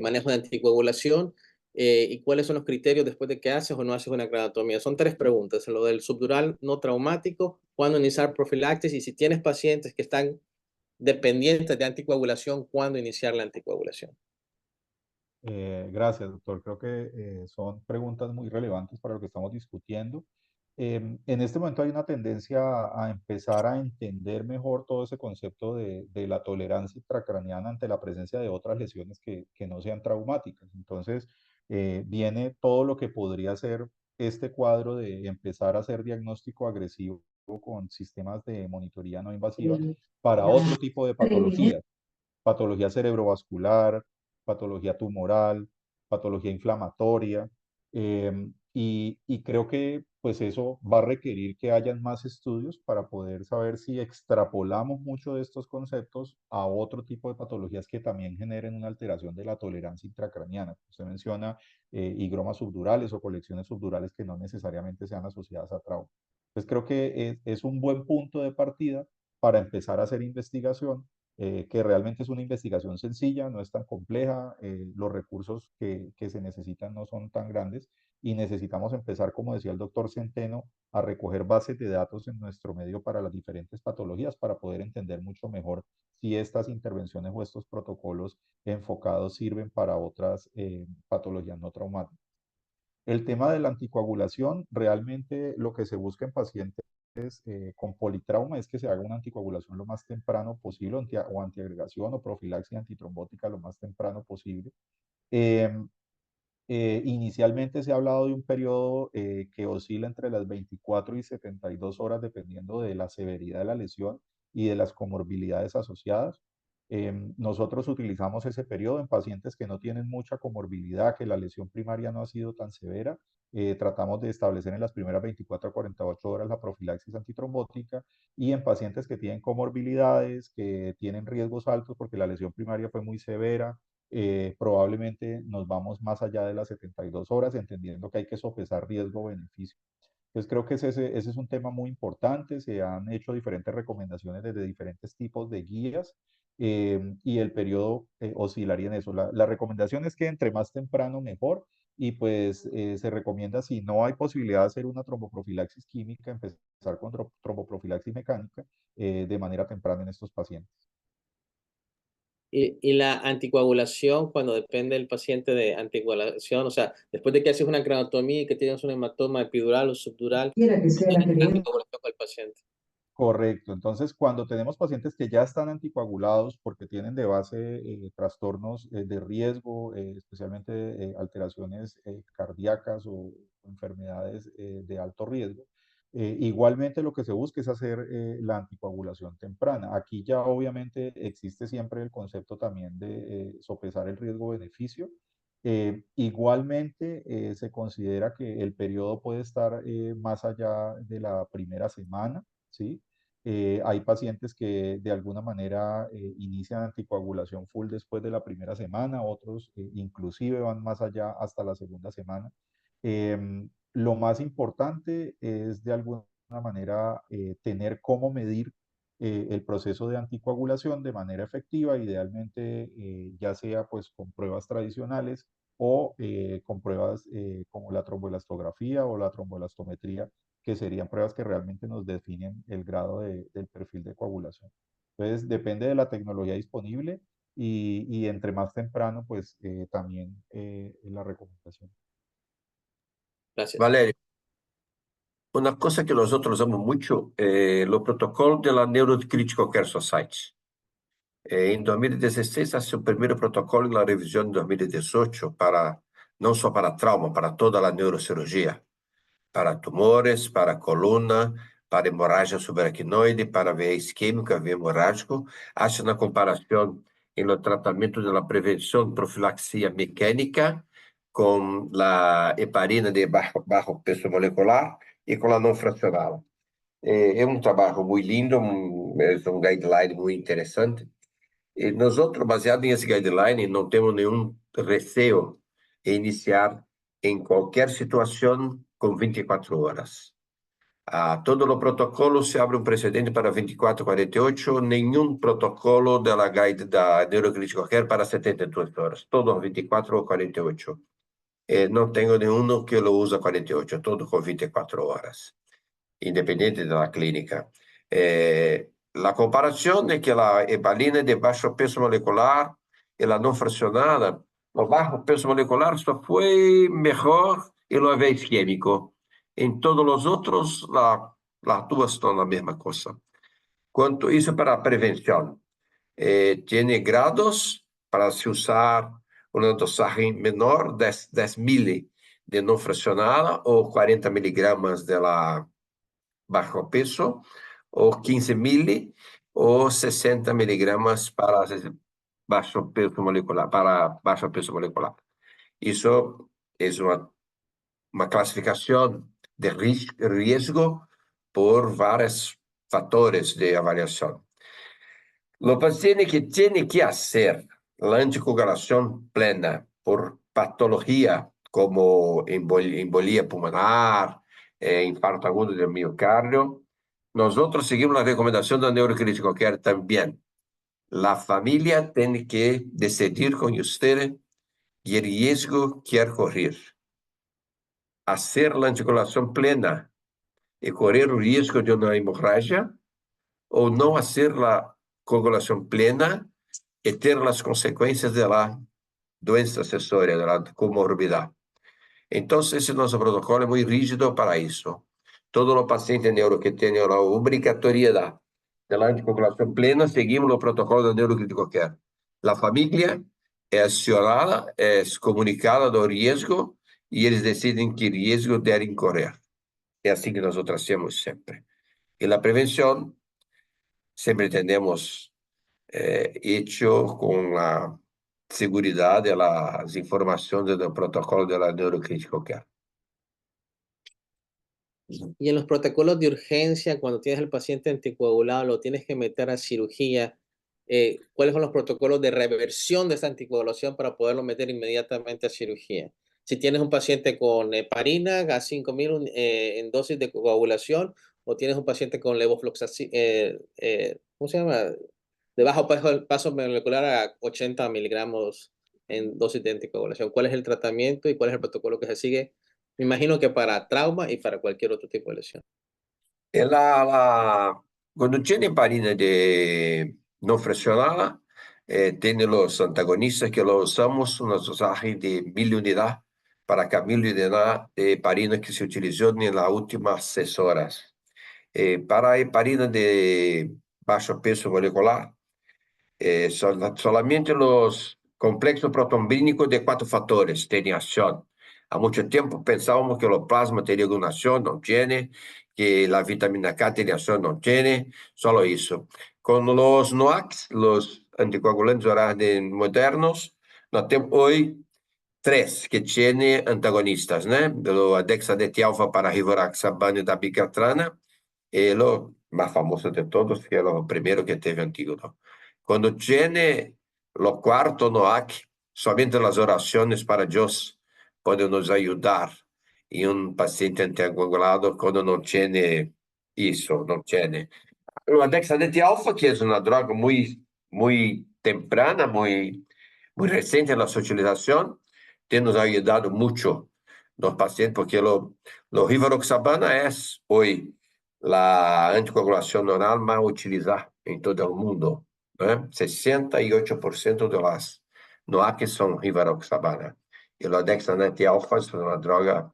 manejo de anticoagulación? ¿Y cuáles son los criterios después de que haces o no haces una craniotomía? Son 3 preguntas. Lo del subdural no traumático, ¿cuándo iniciar profilaxis? Y si tienes pacientes que están dependientes de anticoagulación, ¿cuándo iniciar la anticoagulación? Gracias, doctor. Creo que son preguntas muy relevantes para lo que estamos discutiendo. En este momento hay una tendencia a empezar a entender mejor todo ese concepto de la tolerancia intracraniana ante la presencia de otras lesiones que no sean traumáticas. Entonces, viene todo lo que podría ser este cuadro de empezar a hacer diagnóstico agresivo con sistemas de monitoría no invasiva para otro tipo de patologías, patología cerebrovascular, patología tumoral, patología inflamatoria, y creo que pues eso va a requerir que hayan más estudios para poder saber si extrapolamos mucho de estos conceptos a otro tipo de patologías que también generen una alteración de la tolerancia intracraniana. Usted menciona higromas subdurales o colecciones subdurales que no necesariamente sean asociadas a trauma. Entonces creo que es un buen punto de partida para empezar a hacer investigación, que realmente es una investigación sencilla, no es tan compleja, los recursos que se necesitan no son tan grandes y necesitamos empezar, como decía el doctor Centeno, a recoger bases de datos en nuestro medio para las diferentes patologías para poder entender mucho mejor si estas intervenciones o estos protocolos enfocados sirven para otras patologías no traumáticas. El tema de la anticoagulación, realmente lo que se busca en pacientes con politrauma es que se haga una anticoagulación lo más temprano posible, o antiagregación o profilaxis antitrombótica lo más temprano posible. Inicialmente se ha hablado de un periodo que oscila entre las 24 y 72 horas dependiendo de la severidad de la lesión y de las comorbilidades asociadas. Nosotros utilizamos ese periodo en pacientes que no tienen mucha comorbilidad, que la lesión primaria no ha sido tan severa. Tratamos de establecer en las primeras 24 a 48 horas la profilaxis antitrombótica, y en pacientes que tienen comorbilidades, que tienen riesgos altos porque la lesión primaria fue muy severa, probablemente nos vamos más allá de las 72 horas, entendiendo que hay que sopesar riesgo-beneficio. Entonces creo que ese es un tema muy importante, se han hecho diferentes recomendaciones desde diferentes tipos de guías, y el periodo oscilaría en eso. La recomendación es que entre más temprano mejor, y pues se recomienda, si no hay posibilidad de hacer una tromboprofilaxis química, empezar con tromboprofilaxis mecánica de manera temprana en estos pacientes. Y la anticoagulación, cuando depende del paciente de anticoagulación, o sea, después de que haces una craneotomía y que tienes un hematoma epidural o subdural, ¿tienes anticoagulación con el paciente? Correcto. Entonces, cuando tenemos pacientes que ya están anticoagulados porque tienen de base trastornos de riesgo, especialmente alteraciones cardíacas o enfermedades de alto riesgo, igualmente lo que se busca es hacer la anticoagulación temprana. Aquí ya obviamente existe siempre el concepto también de sopesar el riesgo-beneficio. Igualmente se considera que el periodo puede estar más allá de la primera semana, ¿sí? Hay pacientes que de alguna manera inician anticoagulación full después de la primera semana, otros inclusive van más allá hasta la segunda semana. Lo más importante es de alguna manera tener cómo medir el proceso de anticoagulación de manera efectiva, idealmente ya sea pues con pruebas tradicionales o con pruebas como la tromboelastografía o la tromboelastometría, que serían pruebas que realmente nos definen el grado del perfil de coagulación. Entonces, depende de la tecnología disponible y entre más temprano, pues también la recomendación. Gracias. Valerio, una cosa que nosotros usamos mucho, los protocolos de la Neurocritical Care Society. En 2016 hace o primeiro protocolo na revisão de 2018 para não só para trauma, para toda a neurocirurgia, para tumores, para coluna, para hemorragia subaracnoide, para VE isquêmica, VE hemorrágico. Hace uma comparação no tratamento da prevenção, profilaxia mecânica com a heparina de baixo peso molecular e com a não fracionada. É um trabalho muito lindo, é um guideline muito interessante. E nós outros, baseado nesse guideline, não temos nenhum receio em iniciar em qualquer situação com 24 horas. A todo o protocolo se abre um precedente para 24, 48, nenhum protocolo da Neurocritical Care para 72 horas, todos 24 ou 48. Não tenho nenhum que lo usa 48, todo com 24 horas, independente da clínica. La comparación es que la heparina de bajo peso molecular y la no fraccionada, lo bajo peso molecular solo fue mejor y lo AV isquémico. En todos los otros, las dos son la misma cosa. Cuanto eso para prevención, tiene grados para se usar una dosaje menor, 10 mil de no fraccionada o 40 miligramos de la bajo peso, o 15 mil o 60 miligramas para baixo peso molecular, para baixo peso molecular. Isso é uma classificação de risco por vários fatores de avaliação. O paciente que tem que fazer a anticoagulação plena por patologia como embolia pulmonar, infarto agudo del miocárdio, nosotros seguimos la recomendación de Neurocritical Care también. La familia tiene que decidir con usted y el riesgo que quiere correr. Hacer la anticoagulación plena y correr el riesgo de una hemorragia o no hacer la coagulación plena y tener las consecuencias de la doença accesoria, de la comorbidad. Entonces, nuestro protocolo es muy rígido para eso. Todos los pacientes neuro que tienen la obligatoriedad de la anticoagulación plena, seguimos los protocolos de Neurocritical Care. La familia es accionada, es comunicada del riesgo y ellos deciden qué riesgo deben correr. Es así que nosotros hacemos siempre. Y la prevención siempre tenemos hecho con la seguridad de las informaciones del protocolo de la Neurocritical Care. Y en los protocolos de urgencia, cuando tienes el paciente anticoagulado, lo tienes que meter a cirugía. ¿Cuáles son los protocolos de reversión de esa anticoagulación para poderlo meter inmediatamente a cirugía? Si tienes un paciente con heparina, gas 5000 en dosis de coagulación, o tienes un paciente con levofloxacina, ¿cómo se llama? De bajo paso molecular a 80 miligramos en dosis de anticoagulación. ¿Cuál es el tratamiento y cuál es el protocolo que se sigue? Me imagino que para trauma y para cualquier otro tipo de lesión. Cuando tiene heparina de no fraccionada, tiene los antagonistas que lo usamos, una dosaje de 1000 unidades para cada 1000 unidades de heparina que se utilizó en las últimas 6 horas. Para heparina de bajo peso molecular, solamente los complejos protombínicos de 4 factores tienen acción. Há mucho tiempo pensábamos que los plasma tenían alguna acción, no tiene, que la vitamina K tiene acción, no tiene, solo eso. Con los NOACs, los anticoagulantes orales modernos, nós temos hoy 3 que tienen antagonistas, ¿no? Lo dexadetilfa para rivaroxabana y dabigatran, lo más famoso de todos, que es lo primero que teve antídoto. Cuando tiene lo cuarto NOAC, somente las oraciones para Dios pueden nos ayudar en un paciente anticoagulado cuando no tiene eso, no tiene. La dexadetilfa, que es una droga muy temprana, muy reciente en su utilización, tem nos ayudado mucho los pacientes, porque lo rivaroxabana es hoy la anticoagulación oral más utilizada en todo el mundo, ¿no? 68% de las NOACs son rivaroxabana. Y la dexadetilfa es una droga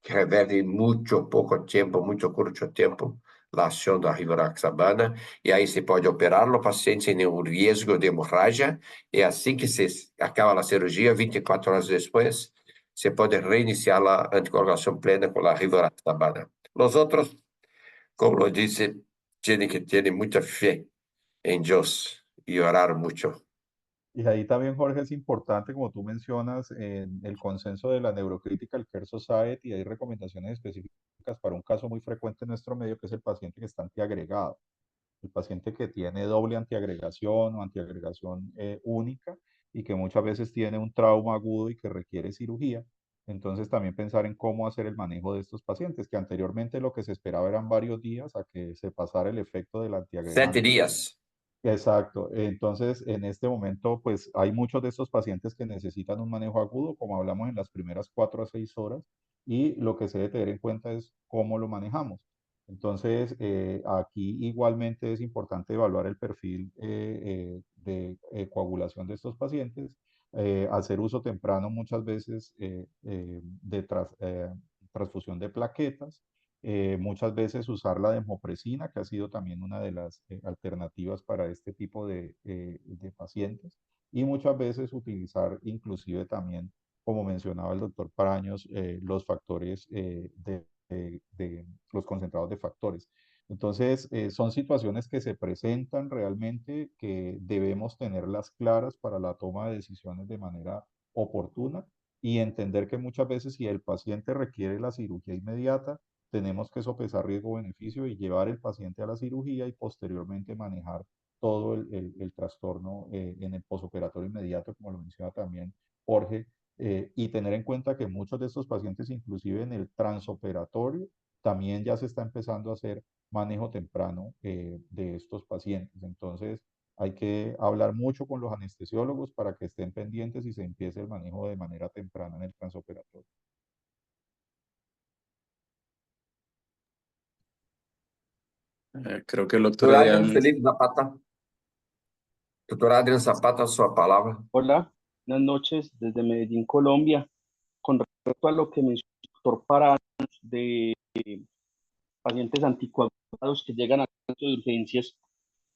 que reverte en mucho poco tiempo, mucho corto tiempo, la acción da rivaroxabana, e aí se pode operar o paciente sem nenhum risco de hemorragia, e assim que se acaba a cirurgia, 24 horas depois, se pode reiniciar a anticoagulação plena com a rivaroxabana. Os outros, como eu disse, têm que ter muita fé em Deus e orar muito. Y ahí también, Jorge, es importante, como tú mencionas, el consenso de la Neurocritical Care Society, y hay recomendaciones específicas para un caso muy frecuente en nuestro medio, que es el paciente que está antiagregado, el paciente que tiene doble antiagregación o antiagregación única y que muchas veces tiene un trauma agudo y que requiere cirugía. Entonces también pensar en cómo hacer el manejo de estos pacientes, que anteriormente lo que se esperaba eran varios días a que se pasara el efecto del 7 antiagregante. días. Exacto. Entonces, en este momento, pues hay muchos de estos pacientes que necesitan un manejo agudo, como hablamos en las primeras 4 a 6 horas, y lo que se debe tener en cuenta es cómo lo manejamos. Entonces, aquí igualmente es importante evaluar el perfil de coagulación de estos pacientes, hacer uso temprano muchas veces de transfusión de plaquetas, muchas veces usar la desmopresina, que ha sido también una de las alternativas para este tipo de pacientes, y muchas veces utilizar inclusive también, como mencionaba el doctor Paraños, los factores de los concentrados de factores. Entonces, son situaciones que se presentan realmente, que debemos tenerlas claras para la toma de decisiones de manera oportuna y entender que muchas veces si el paciente requiere la cirugía inmediata, tenemos que sopesar riesgo-beneficio y llevar el paciente a la cirugía y posteriormente manejar todo el trastorno en el posoperatorio inmediato, como lo menciona también Jorge, y tener en cuenta que muchos de estos pacientes, inclusive en el transoperatorio, también ya se está empezando a hacer manejo temprano de estos pacientes. Entonces, hay que hablar mucho con los anestesiólogos para que estén pendientes y se empiece el manejo de manera temprana en el transoperatorio. Creo que el doctor Doutor Adrian Adrián... Felipe Zapata. Doutor Adrian Zapata, sua palavra. Hola, buenas noches desde Medellín, Colombia. Con respecto a lo que mencionó el doctor Paranos de pacientes anticoagulados que llegan a centros de urgencias,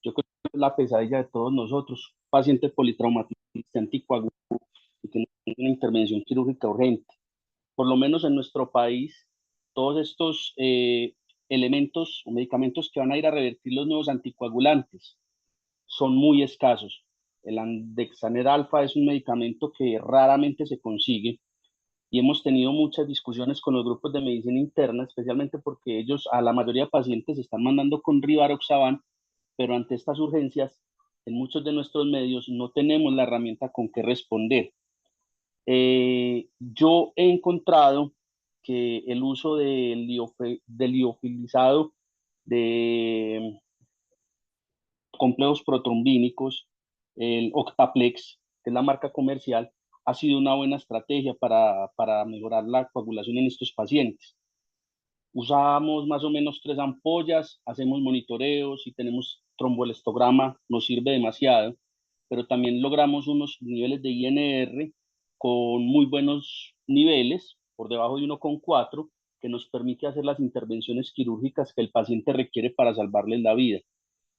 yo creo que es la pesadilla de todos nosotros. Paciente politraumático anticoagulado y que necesita una intervención quirúrgica urgente. Por lo menos en nuestro país, todos estos elementos o medicamentos que van a ir a revertir los nuevos anticoagulantes son muy escasos. El andexanet alfa es un medicamento que raramente se consigue y hemos tenido muchas discusiones con los grupos de medicina interna, especialmente porque ellos a la mayoría de pacientes están mandando con rivaroxaban, pero ante estas urgencias, en muchos de nuestros medios no tenemos la herramienta con que responder. Yo he encontrado que el uso del liofilizado de complejos protrombínicos, el Octaplex, que es la marca comercial, ha sido una buena estrategia para mejorar la coagulación en estos pacientes. Usamos más o menos 3 ampollas, hacemos monitoreos y tenemos tromboelastograma, nos sirve demasiado. pero también logramos unos niveles de INR con muy buenos niveles, por debajo de 1,4, que nos permite hacer las intervenciones quirúrgicas que el paciente requiere para salvarles la vida.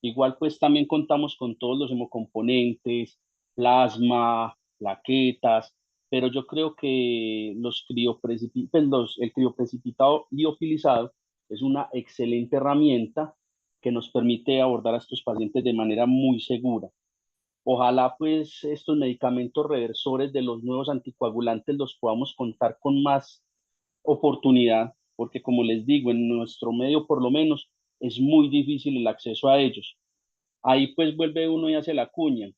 Igual pues también contamos con todos los hemocomponentes, plasma, plaquetas, pero yo creo que el crioprecipitado liofilizado es una excelente herramienta que nos permite abordar a estos pacientes de manera muy segura. Ojalá pues estos medicamentos reversores de los nuevos anticoagulantes los podamos contar con más oportunidad, porque como les digo, en nuestro medio por lo menos es muy difícil el acceso a ellos. Ahí pues vuelve uno y hace la cuña.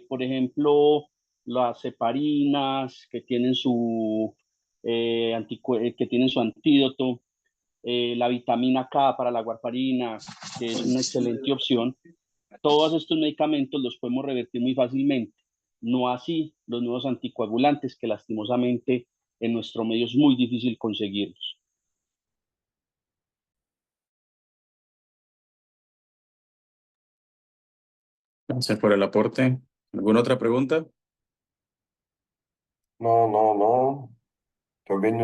Por ejemplo, las heparinas que tienen que tienen su antídoto, la vitamina K para la warfarina, que es una excelente opción. Todos estos medicamentos los podemos revertir muy fácilmente. No así los nuevos anticoagulantes, que lastimosamente en nuestro medio es muy difícil conseguirlos. Gracias por el aporte. ¿Alguna otra pregunta? No. También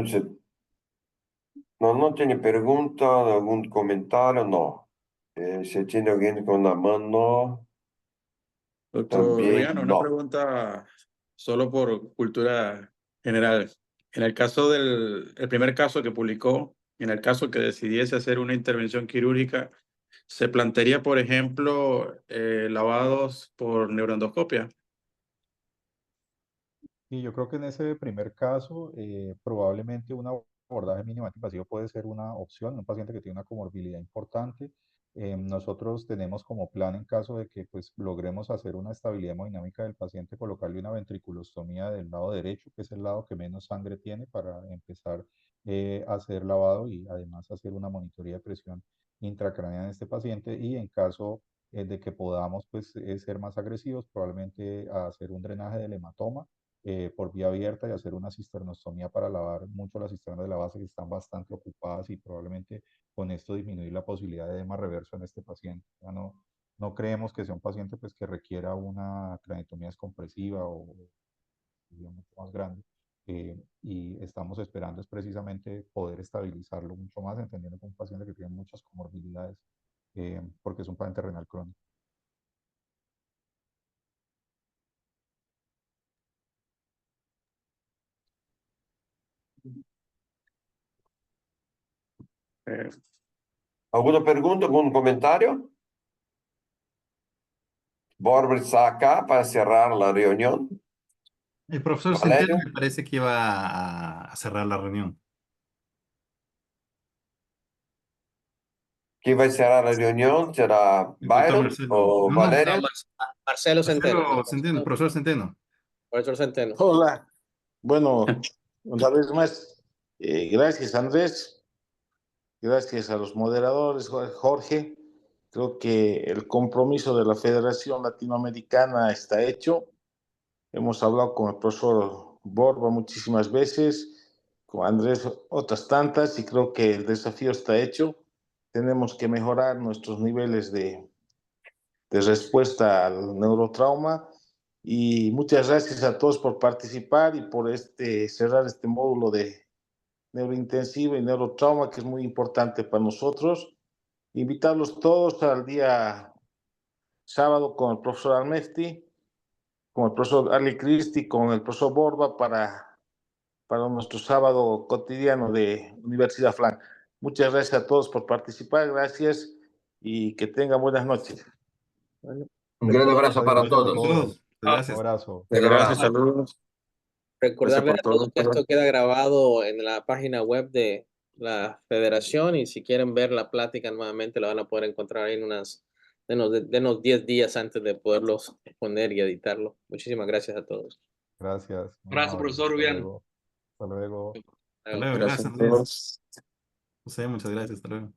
no tiene pregunta, algún comentario, no. Si tiene alguien con la mano, Doctor también Rubiano, una no. pregunta solo por cultura general. En el caso el primer caso que publicó, en el caso que decidiese hacer una intervención quirúrgica, ¿se plantearía, por ejemplo, lavados por neuroendoscopia? Y yo creo que en ese primer caso, probablemente un abordaje mínimamente invasivo puede ser una opción en un paciente que tiene una comorbilidad importante. Nosotros tenemos como plan, en caso de que pues, logremos hacer una estabilidad hemodinámica del paciente, colocarle una ventriculostomía del lado derecho, que es el lado que menos sangre tiene, para empezar a hacer lavado y además hacer una monitoría de presión intracraneal en este paciente. Y en caso de que podamos pues, ser más agresivos, probablemente hacer un drenaje del hematoma por vía abierta y hacer una cisternostomía para lavar mucho las cisternas de la base, que están bastante ocupadas, y probablemente con esto disminuir la posibilidad de edema reverso en este paciente. Ya no creemos que sea un paciente pues, que requiera una craneotomía descompresiva o mucho más grande. Y estamos esperando es precisamente poder estabilizarlo mucho más, entendiendo que es un paciente que tiene muchas comorbilidades, porque es un paciente renal crónico. ¿Alguna pregunta, algún comentario? Borber está acá para cerrar la reunión. El profesor Valerio. Centeno me parece que iba a cerrar la reunión. ¿Quién va a cerrar la reunión? ¿Será Byron o No, Valerio? Marcelo Centeno. Marcelo Centeno, el profesor Centeno. Profesor Centeno. Hola. Bueno, una vez más, gracias Andrés, gracias a los moderadores, Jorge. Creo que el compromiso de la Federación Latinoamericana está hecho. Hemos hablado con el profesor Borba muchísimas veces, con Andrés otras tantas, y creo que el desafío está hecho. Tenemos que mejorar nuestros niveles de respuesta al neurotrauma. Y muchas gracias a todos por participar y por cerrar este módulo de neurointensivo y neurotrauma, que es muy importante para nosotros. Invitarlos todos al día sábado con el profesor Almefti, con el profesor Ali Cristi, con el profesor Borba para nuestro sábado cotidiano de Universidad FLAN. Muchas gracias a todos por participar, gracias y que tengan buenas noches. Un gran abrazo para todos. Gracias. Un abrazo. Gracias, saludos. Recordarle a Gracias por todos todo. que esto queda grabado en la página web de la Federación, y si quieren ver la plática nuevamente la van a poder encontrar ahí en denos 10 días antes de poderlos poner y editarlo. Muchísimas gracias a todos. Gracias. Abrazo, profesor Rubiano. Hasta luego. Hasta luego, gracias Andrés. José, muchas gracias. Hasta luego.